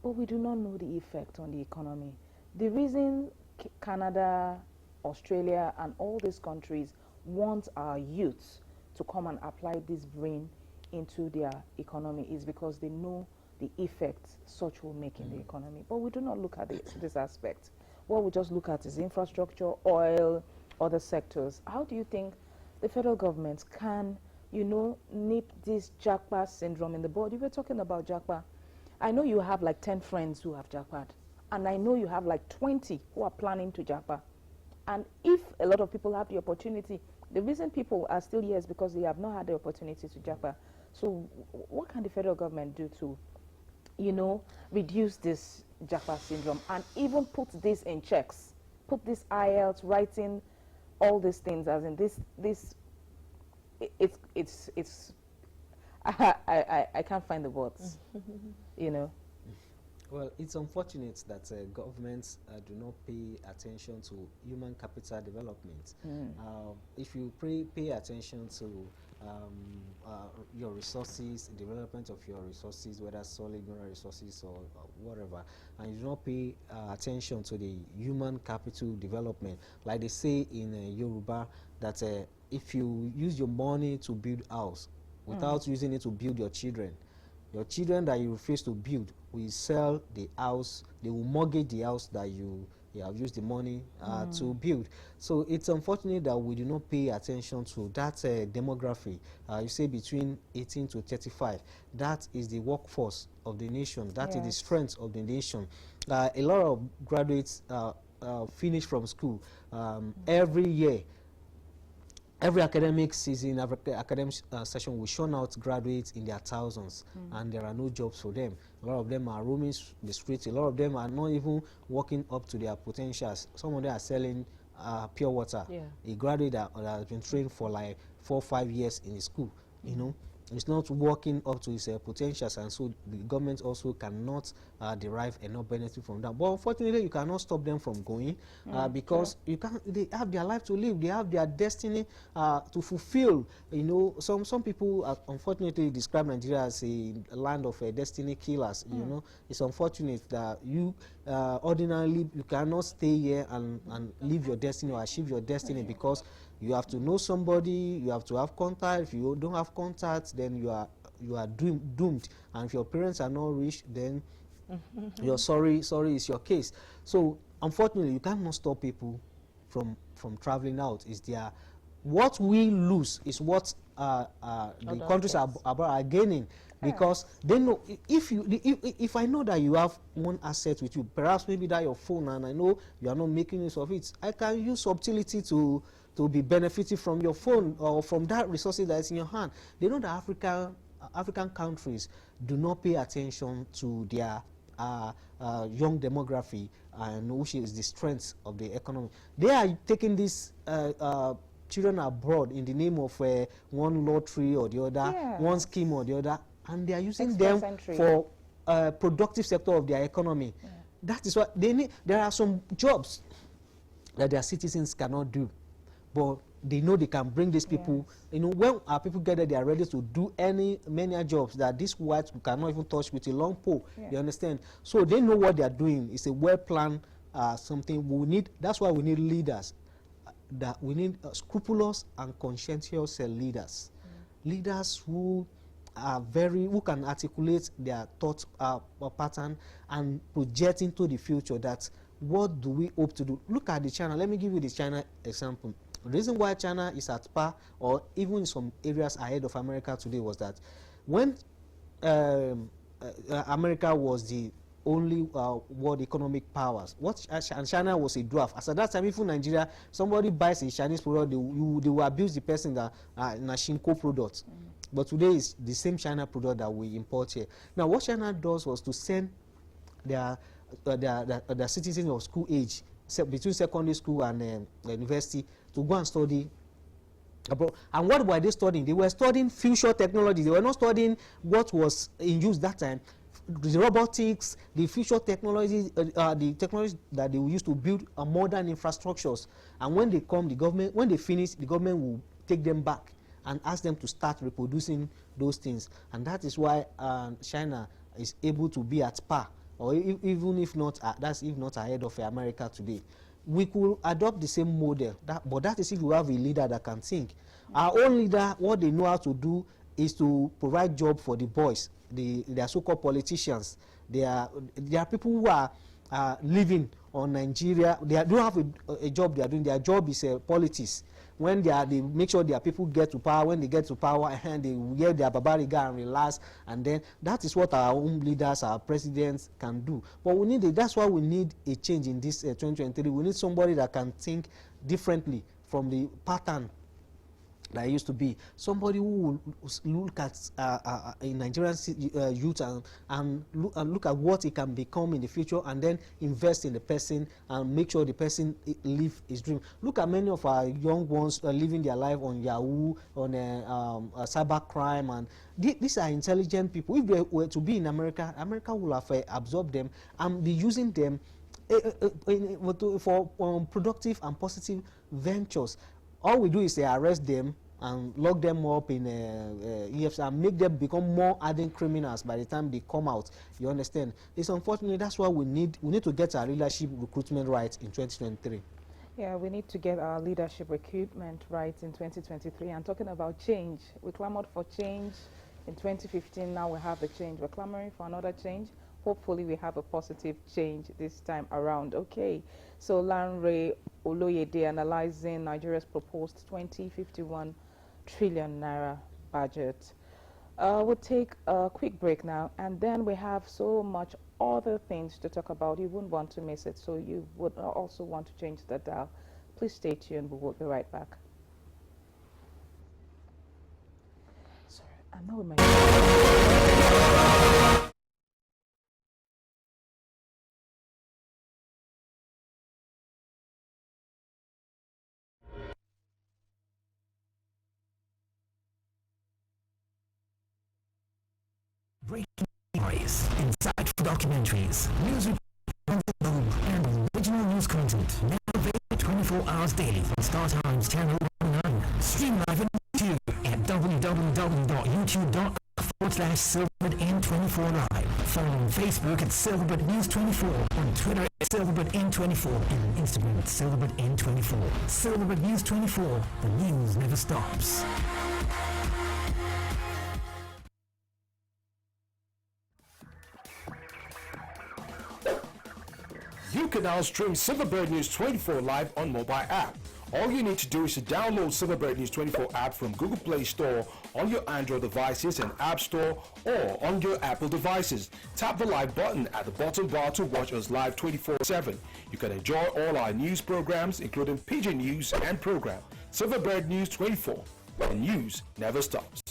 But we do not know the effect on the economy. The reason Canada, Australia, and all these countries want our youths to come and apply this brain into their economy is because they know the effect such will make in the economy. But we do not look at this aspect. What we just look at is infrastructure, oil, other sectors. How do you think the federal government can, you know, nip this jackpot syndrome in the bud? You were talking about jackpot. I know you have like 10 friends who have jackpot, and I know you have like 20 who are planning to jackpot. And if a lot of people have the opportunity, the reason people are still here is because they have not had the opportunity to jackpot. So what can the federal government do to, you know, reduce this jackpot syndrome and even put this in checks? Put this IELTS, writing, all these things, as in it's I can't find the words, you know. Well, it's unfortunate that governments do not pay attention to human capital development. If you pay attention to your resources, development of your resources, whether solid mineral resources or whatever, and you do not pay attention to the human capital development, like they say in Yoruba, that if you use your money to build a house without using it to build your children that you refuse to build will sell the house, they will mortgage the house that you have used the money to build. So it's unfortunate that we do not pay attention to that demography. You say between 18 to 35. That is the workforce of the nation. That is the strength of the nation. A lot of graduates finish from school every year. Every academic season, every academic session will churn out graduates in their thousands, and there are no jobs for them. A lot of them are roaming the streets. A lot of them are not even working up to their potentials. Some of them are selling pure water. A graduate that has been trained for like 4 or 5 years in his school, you know, it's not working up to his potentials, and so the government also cannot derive enough benefit from that. But unfortunately, you cannot stop them from going because you can't. They have their life to live. They have their destiny to fulfill. You know, some people unfortunately describe Nigeria as a land of destiny killers. You know, it's unfortunate that you ordinarily you cannot stay here and live your destiny or achieve your destiny because you have to know somebody, you have to have contact. If you don't have contact, then you are doomed. And if your parents are not rich, then you're sorry is your case. So unfortunately, you cannot stop people from traveling out. Is there what we lose is what the countries are gaining, because they know if I know that you have one asset with you, perhaps maybe that your phone, and I know you are not making use of it, I can use subtlety to be benefiting from your phone or from that resources that is in your hand. They know that African countries do not pay attention to their young demography, and which is the strength of the economy. They are taking these children abroad in the name of one lottery or the other, one scheme or the other, and they are using them for productive sector of their economy. That is what they need. There are some jobs that their citizens cannot do, but they know they can bring these people. You know, when our people get there, they are ready to do many jobs that these whites cannot even touch with a long pole. You understand? So they know what they are doing. It's a well-planned something. We need. That's why we need leaders. That we need scrupulous and conscientious leaders. Leaders who are who can articulate their thought pattern and project into the future. That what do we hope to do? Look at the China. Let me give you the China example. The reason why China is at par, or even in some areas ahead of America today, was that when America was the only world economic powers, and China was a dwarf. As at that time, even Nigeria, somebody buys a Chinese product, they will abuse the person that Nashinko product. But today is the same China product that we import here. Now, what China does was to send their citizens of school age, between secondary school and university, to go and study abroad. And what were they studying? They were studying future technology. They were not studying what was in use that time. The robotics, the future technology, the technology that they will use to build modern infrastructures. And when they come, when they finish, the government will take them back and ask them to start reproducing those things. And that is why China is able to be at par, or even if not, if not ahead of America today. We could adopt the same model, but that is if you have a leader that can think. Our own leader, what they know how to do is to provide job for the boys. They are so-called politicians. They are people who are living on Nigeria. They don't have a job they are doing. Their job is politics. When they make sure their people get to power. When they get to power, and they get their babariga and relax, and then that is what our own leaders, our presidents can do. But we need that's why we need a change in this 2023. We need somebody that can think differently from the pattern that used to be. Somebody who will look at a Nigerian youth and look at what he can become in the future, and then invest in the person and make sure the person live his dream. Look at many of our young ones living their life on Yahoo, on cyber crime, and these are intelligent people. If they were to be in America, America will have absorbed them and be using them for productive and positive ventures. All we do is arrest them and lock them up in EFs and make them become more hardened criminals by the time they come out. You understand? It's unfortunate. That's why we need to get our leadership recruitment right in 2023. Yeah, we need to get our leadership recruitment right in 2023. And talking about change, we clamored for change in 2015. Now we have the change. We're clamoring for another change. Hopefully we have a positive change this time around. Okay, so Lanre Oloyede analyzing Nigeria's proposed 2051 trillion naira budget. We'll take a quick break now, and then we have so much other things to talk about. You wouldn't want to miss it, so you would also want to change the dial. Please stay tuned. We will be right back. Sorry, I know we might. Breaking stories, insightful documentaries, news reports, and original news content. Now available 24 hours daily from Star Times Channel 19. Stream live on YouTube at www.youtube.com/SilverbirdN24 Live. Follow on Facebook at SilverbirdNews24, on Twitter at SilverbirdN24, and Instagram at SilverbirdN24. Silverbird News 24, the news never stops. You can now stream Silverbird News 24 live on mobile app. All you need to do is to download Silverbird News 24 app from Google Play Store on your Android devices and App Store, or on your Apple devices. Tap the live button at the bottom bar to watch us live 24/7. You can enjoy all our news programs, including Pigeon News and program. Silverbird News 24, the news never stops.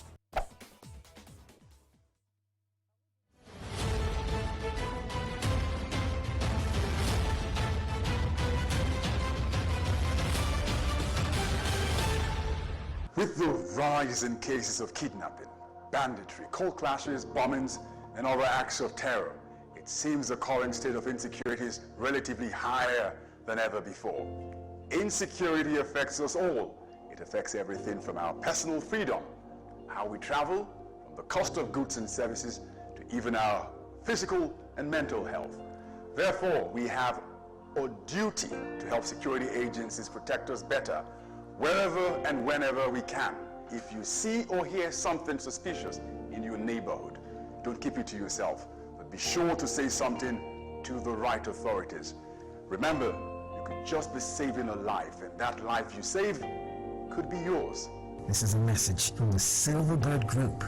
With the rise in cases of kidnapping, banditry, cold clashes, bombings, and other acts of terror, it seems the current state of insecurity is relatively higher than ever before. Insecurity affects us all. It affects everything from our personal freedom, how we travel, from the cost of goods and services, to even our physical and mental health. Therefore, we have a duty to help security agencies protect us better, wherever and whenever we can. If you see or hear something suspicious in your neighborhood, don't keep it to yourself, but be sure to say something to the right authorities. Remember, you could just be saving a life, and that life you save could be yours. This is a message from the Silverbird Group.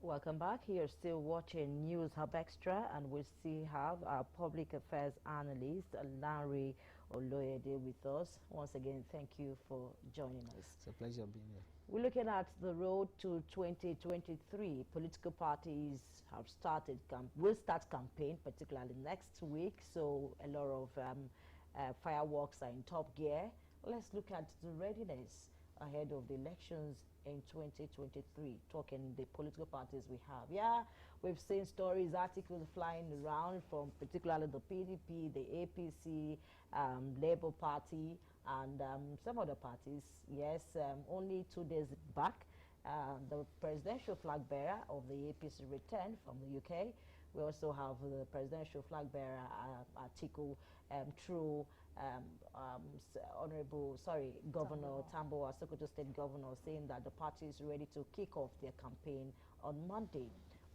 Welcome back. You're still watching Newshub Extra, and we still have our public affairs analyst, Larry Oloyede, with us. Once again, thank you for joining us. It's a pleasure being here. We're looking at the road to 2023. Political parties have will start campaign, particularly next week, so a lot of fireworks are in top gear. Let's look at the readiness ahead of the elections in 2023, talking the political parties we have. Yeah, we've seen stories, articles flying around from particularly the PDP, the APC, Labour Party, and some other parties. Yes, only 2 days back, the presidential flag bearer of the APC returned from the UK. We also have the presidential flag bearer article through Governor Tambuwal, Sokoto State Governor, saying that the party is ready to kick off their campaign on Monday.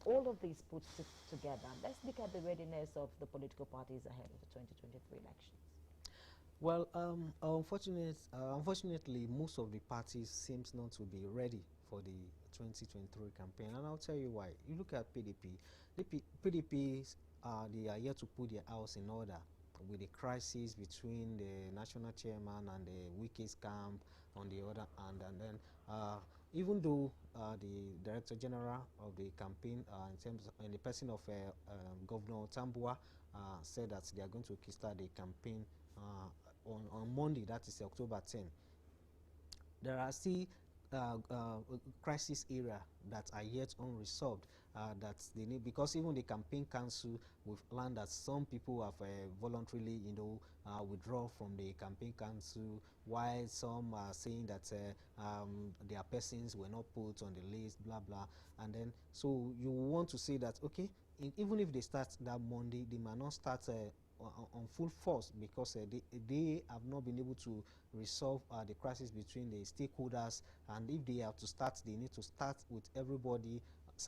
All of these put together, let's look at the readiness of the political parties ahead of the 2023 elections. Well, unfortunately, most of the parties seems not to be ready for the 2023 campaign, and I'll tell you why. You look at PDP. The PDPs, they are yet to put their house in order with the crisis between the national chairman and the Wiki's camp on the other hand, and then even though the director general of the campaign, in the person of Governor Tambuwal, said that they are going to kickstart the campaign on Monday, that is October 10. There are still crisis area that are yet unresolved that they need, because even the campaign council, we've learned that some people have voluntarily, withdraw from the campaign council, while some are saying that their persons were not put on the list, blah blah. And then so you want to say that, okay, even if they start that Monday, they might not start on full force, because they have not been able to resolve the crisis between the stakeholders, and if they have to start, they need to start with everybody's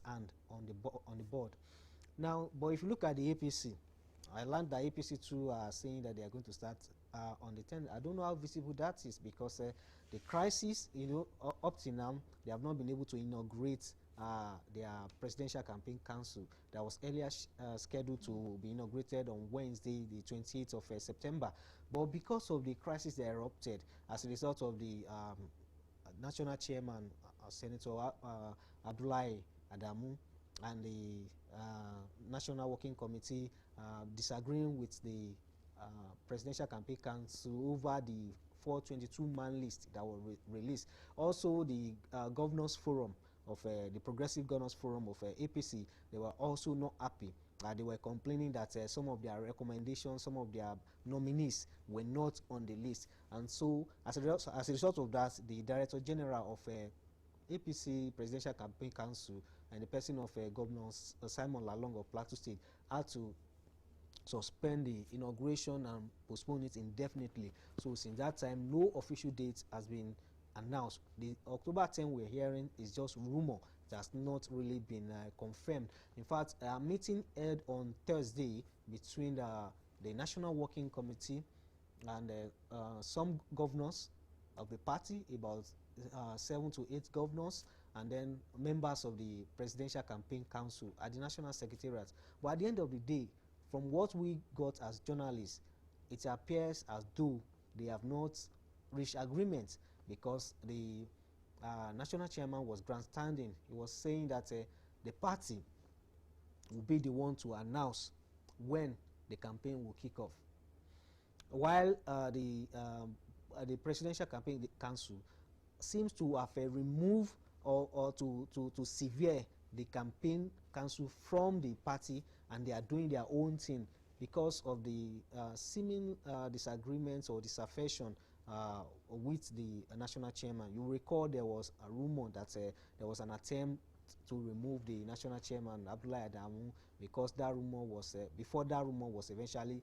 hand on the board. Now, but if you look at the APC, I learned that APC too are saying that they are going to start on the 10th. I don't know how visible that is, because the crisis, up to now, they have not been able to inaugurate their presidential campaign council that was earlier scheduled to be inaugurated on Wednesday, the 28th of September. But because of the crisis that erupted as a result of the national chairman, Senator Abdullahi Adamu, and the National Working Committee disagreeing with the Presidential Campaign Council over the 422-man list that was released. Also, the Governors Forum of the Progressive Governors Forum of APC, they were also not happy. They were complaining that some of their recommendations, some of their nominees were not on the list. And so, as a result of that, the Director General of APC Presidential Campaign Council and the person of Governor Simon Lalong of Plateau State had to suspend the inauguration and postpone it indefinitely. So since that time, no official date has been announced. The October 10 we're hearing is just rumor. It has not really been confirmed. In fact, a meeting held on Thursday between the National Working Committee and some governors of the party, about 7 to 8 governors, and then members of the Presidential Campaign Council at the National Secretariat. But at the end of the day, from what we got as journalists, it appears as though they have not reached agreement, because the national chairman was grandstanding. He was saying that the party will be the one to announce when the campaign will kick off, while the Presidential Campaign Council seems to have removed or to sever the campaign council from the party, and they are doing their own thing because of the seeming disagreements or disaffection with the national chairman. You recall there was a rumor that there was an attempt to remove the national chairman Abdullahi Adamu, because that rumor was before that rumor was eventually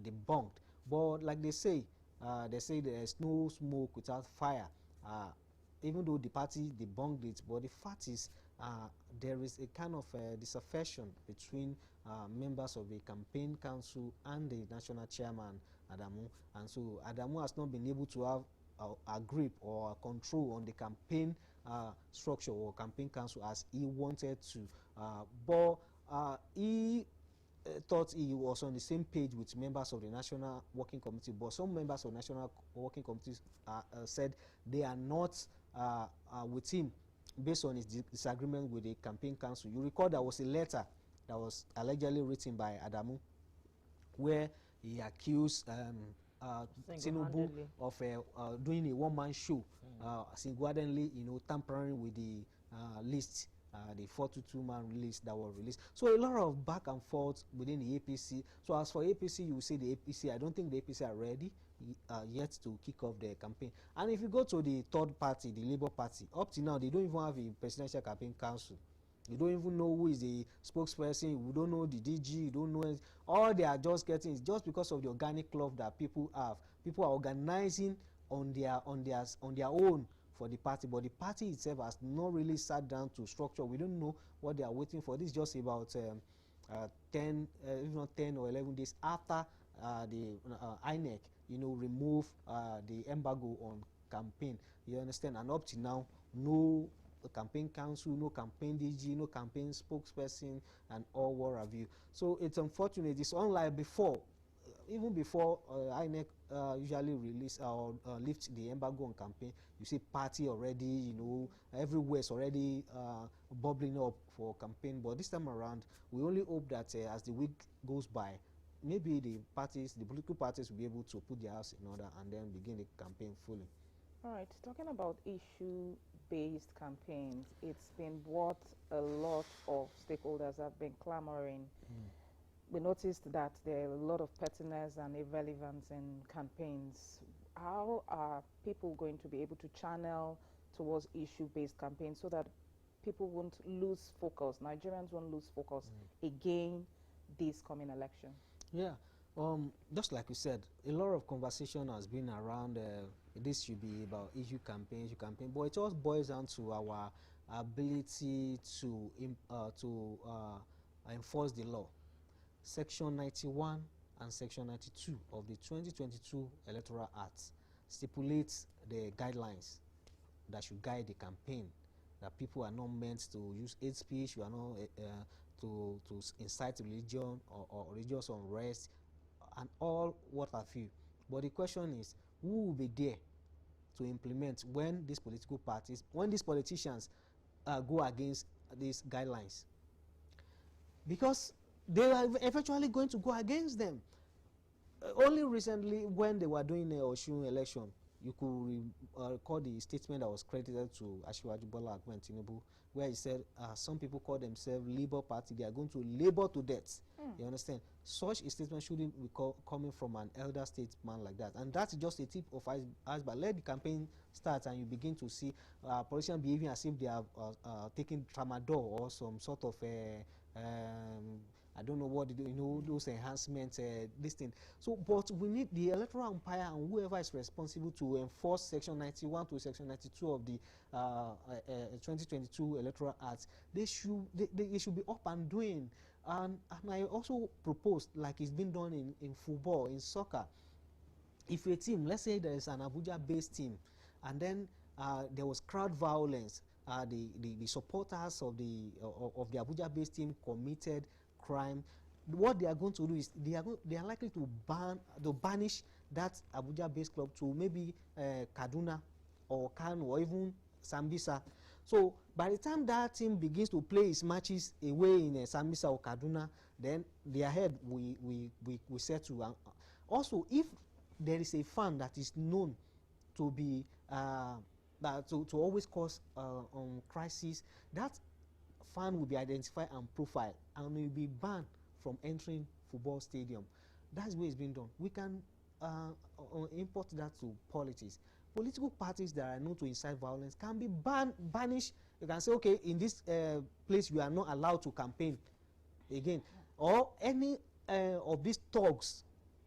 debunked. But like they say there is no smoke without fire. Even though the party debunked it, but the fact is there is a kind of disaffection between members of the campaign council and the national chairman Adamu, and so Adamu has not been able to have a grip or a control on the campaign structure or campaign council as he wanted to, but he thought he was on the same page with members of the National Working Committee, but some members of the National Working Committee said they are not with him based on his disagreement with the campaign council. You recall there was a letter that was allegedly written by Adamu where he accused Tinubu of doing a one-man show, single-handedly, tampering with the list, the 422-man list that was released. So a lot of back and forth within the APC. So as for APC, you say the APC, I don't think the APC are ready yet to kick off the campaign. And if you go to the third party, the Labour Party, up to now, they don't even have a presidential campaign council. You don't even know who is the spokesperson. You don't know the DG. You don't know anything. All they are just getting is just because of the organic love that people have. People are organizing on their own for the party, but the party itself has not really sat down to structure. We don't know what they are waiting for. This is just about 10, if not 10 or 11 days after the INEC, remove the embargo on campaign. You understand? And up to now, no campaign council, no campaign DG, no campaign spokesperson, and all what have you. So it's unfortunate. It's unlike before. Even before INEC usually release or lift the embargo on campaign, you see party already, everywhere is already bubbling up for campaign. But this time around, we only hope that as the week goes by, maybe the political parties will be able to put their house in order and then begin the campaign fully. All right, talking about issue-based campaigns, it's been what a lot of stakeholders have been clamoring. We noticed that there are a lot of pettiness and irrelevance in campaigns. How are people going to be able to channel towards issue-based campaigns so that people won't lose focus, Nigerians won't lose focus again this coming election? Yeah, just like you said, a lot of conversation has been around this should be about issue campaign, but it all boils down to our ability to enforce the law. Section 91 and Section 92 of the 2022 Electoral Act stipulates the guidelines that should guide the campaign, that people are not meant to use hate speech, you are not to incite religion or religious unrest, and all what have you. But the question is, who will be there to implement when these political parties, when these politicians go against these guidelines? Because they are eventually going to go against them. Only recently, when they were doing the Osun election, you could recall the statement that was credited to Asiwaju Bola Ahmed Tinubu, where he said some people call themselves Labour Party, they are going to labor to death. You understand? Such a statement shouldn't be coming from an elder statesman like that. And that's just a tip of iceberg. Let the campaign start and you begin to see politicians behaving as if they are taking tramadol or some sort of I don't know what, those enhancements, this thing. So, but we need the electoral umpire and whoever is responsible to enforce Section 91 to Section 92 of the 2022 Electoral Act. They should be up and doing. And I also proposed, like it's been done in football, in soccer, if a team, let's say there is an Abuja-based team, and then there was crowd violence, the supporters of the Abuja-based team committed crime, what they are going to do is they are likely to banish that Abuja-based club to maybe Kaduna or Kano or even Sambisa. So by the time that team begins to play its matches away in Sambisa or Kaduna, then their head we settle. Also, if there is a fan that is known to be to always cause crisis, that fan will be identified and profiled and will be banned from entering football stadium. That's the way it's been done. We can import that to politics. Political parties that are known to incite violence can be banished. You can say, okay, in this place you are not allowed to campaign again, or any of these thugs,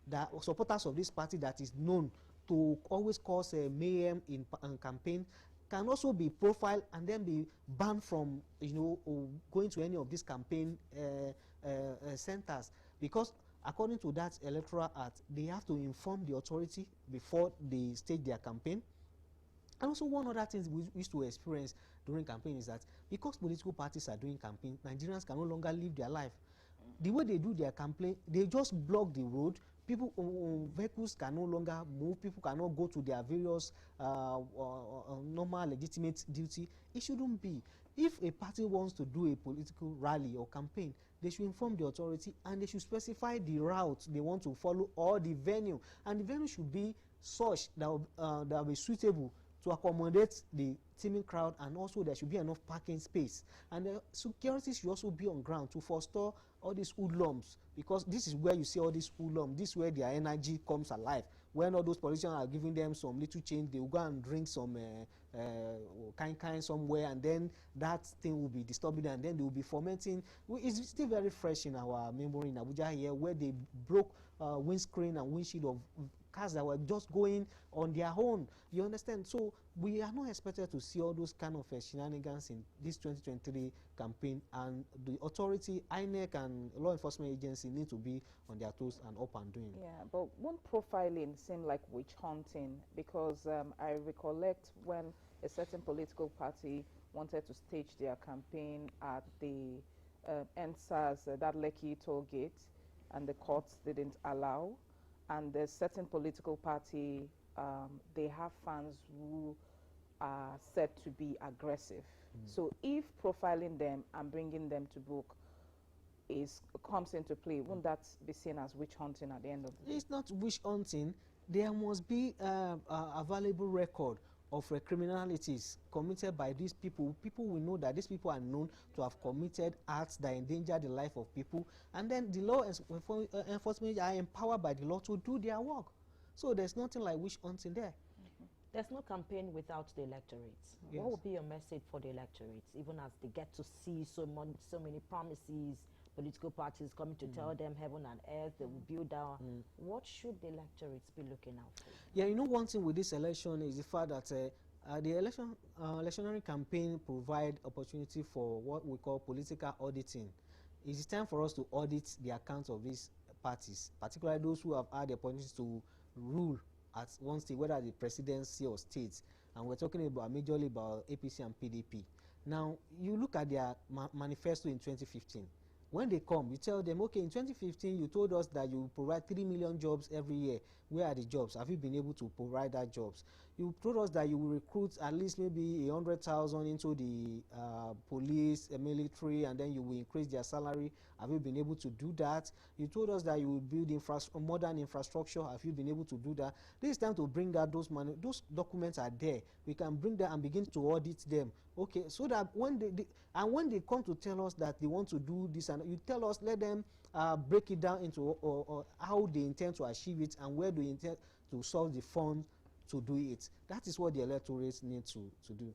that supporters of this party that is known to always cause mayhem in campaign, can also be profiled and then be banned from, you know, going to any of these campaign centers, because according to that electoral act, they have to inform the authority before they stage their campaign. And also, one other thing we used to experience during campaign is that because political parties are doing campaign, Nigerians can no longer live their life. The way they do their campaign, they just block the road. People, vehicles can no longer move. People cannot go to their various normal legitimate duty. It shouldn't be. If a party wants to do a political rally or campaign, they should inform the authority and they should specify the route they want to follow or the venue. And the venue should be such that will be suitable to accommodate the teeming crowd, and also there should be enough parking space. And the security should also be on ground to forestall all these hoodlums, because this is where you see all these hoodlums. This is where their energy comes alive. When all those politicians are giving them some little change, they will go and drink some kind somewhere, and then that thing will be disturbing, and then they will be fermenting. It's still very fresh in our memory in Abuja here, where they broke windscreen and windshield of cars that were just going on their own. You understand? So we are not expected to see all those kind of shenanigans in this 2023 campaign, and the authority, INEC and law enforcement agency need to be on their toes and up and doing. Yeah, but won't profiling seem like witch hunting? Because I recollect when a certain political party wanted to stage their campaign at the NSAS, that Lekki toll gate, and the courts didn't allow. And there's certain political party, they have fans who are said to be aggressive. So if profiling them and bringing them to book comes into play, won't that be seen as witch hunting at the end of the day? It's not witch hunting. There must be a valuable record of criminalities committed by these people. People will know that these people are known to have committed acts that endanger the life of people, and then the law enforcement are empowered by the law to do their work. So there's nothing like witch hunting there. There's no campaign without the electorates. Yes. What would be your message for the electorates, even as they get to see so many promises, political parties coming to tell them heaven and earth, they will build down. What should the electorates be looking out for? Yeah, you know, one thing with this election is the fact that the electionary campaign provide opportunity for what we call political auditing. It's time for us to audit the accounts of these parties, particularly those who have had the opportunity to rule at one state, whether the presidency or states. And we're talking about majorly about APC and PDP. Now, you look at their manifesto in 2015. When they come, you tell them, okay, in 2015, you told us that you provide 3 million jobs every year. Where are the jobs? Have you been able to provide that jobs? You told us that you will recruit at least maybe 100,000 into the police, military, and then you will increase their salary. Have you been able to do that? You told us that you will build modern infrastructure. Have you been able to do that? This is time to bring that those documents are there. We can bring them and begin to audit them. Okay, so that when they come to tell us that they want to do this, and you tell us, let them break it down into how they intend to achieve it and where they intend to source the funds to do it. That is what the electorates need to do.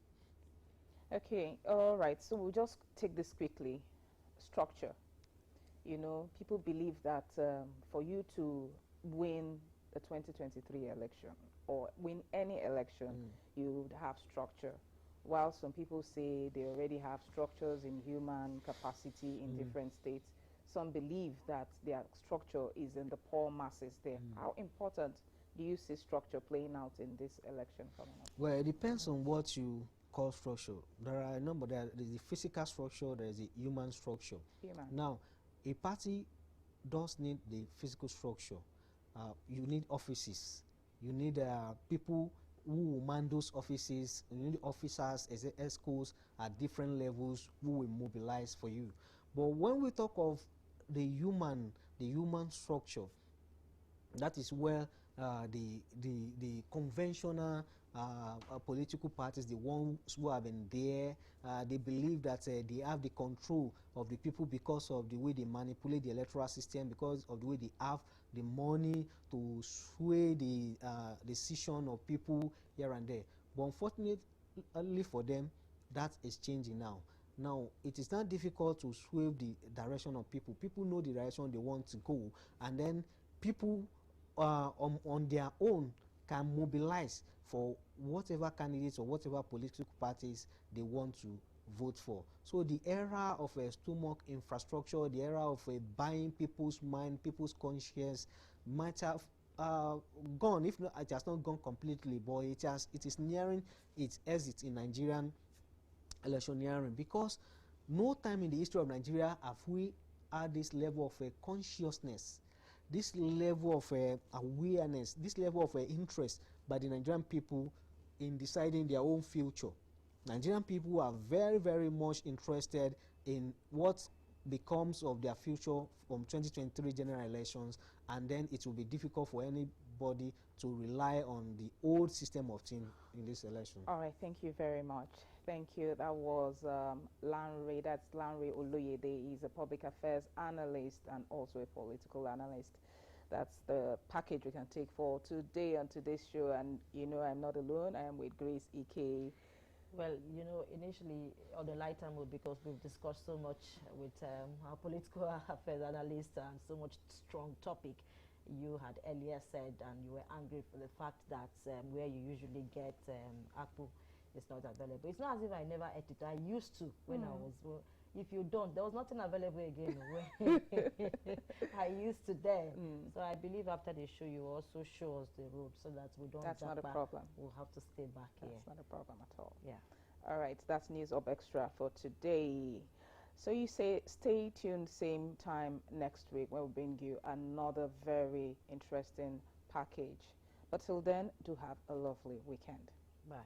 Okay, all right. So we'll just take this quickly. Structure. You know, people believe that for you to win the 2023 election or win any election, you would have structure. While some people say they already have structures in human capacity in different states, some believe that their structure is in the poor masses there. How important do you see structure playing out in this election coming up? Well, it depends on what you call structure. There are a number. There is the physical structure, there is the human structure. Now, a party does need the physical structure. You need offices. You need people who will man those offices. You need officers, escorts at different levels who will mobilize for you. But when we talk of the human structure, that is where the conventional political parties, the ones who have been there, they believe that they have the control of the people because of the way they manipulate the electoral system, because of the way they have the money to sway the decision of people here and there. But unfortunately for them, that is changing now. Now, it is not difficult to sway the direction of people. People know the direction they want to go, and then people on their own can mobilize for whatever candidates or whatever political parties they want to vote for. So the era of stomach infrastructure, the era of buying people's mind, people's conscience might have gone. If not, it has not gone completely, but it is nearing its exit in Nigerian electioneering, because no time in the history of Nigeria have we had this level of consciousness, this level of awareness, this level of interest by the Nigerian people in deciding their own future. Nigerian people are very, very much interested in what becomes of their future from 2023 general elections, and then it will be difficult for anybody to rely on the old system of things in this election. All right, thank you very much. Thank you. That was Lanre, that's Lanre Oloyede. He's a public affairs analyst and also a political analyst. That's the package we can take for today on today's show. And you know, I'm not alone. I am with Grace Ike. Well, you know, initially on the lighter mood, because we've discussed so much with our political affairs analyst and so much strong topic, you had earlier said, and you were angry for the fact that where you usually get Akpu is not available. It's not as if I never ate it. I used to when I was. Well, if you don't, there was nothing available again. I used to there. So I believe after the show, you also show us the road so that we don't. That's not a problem. We'll have to stay back here. That's not a problem at all. Yeah. All right, that's News Up Extra for today. So you say stay tuned same time next week when we bring you another very interesting package. But till then, do have a lovely weekend. Bye.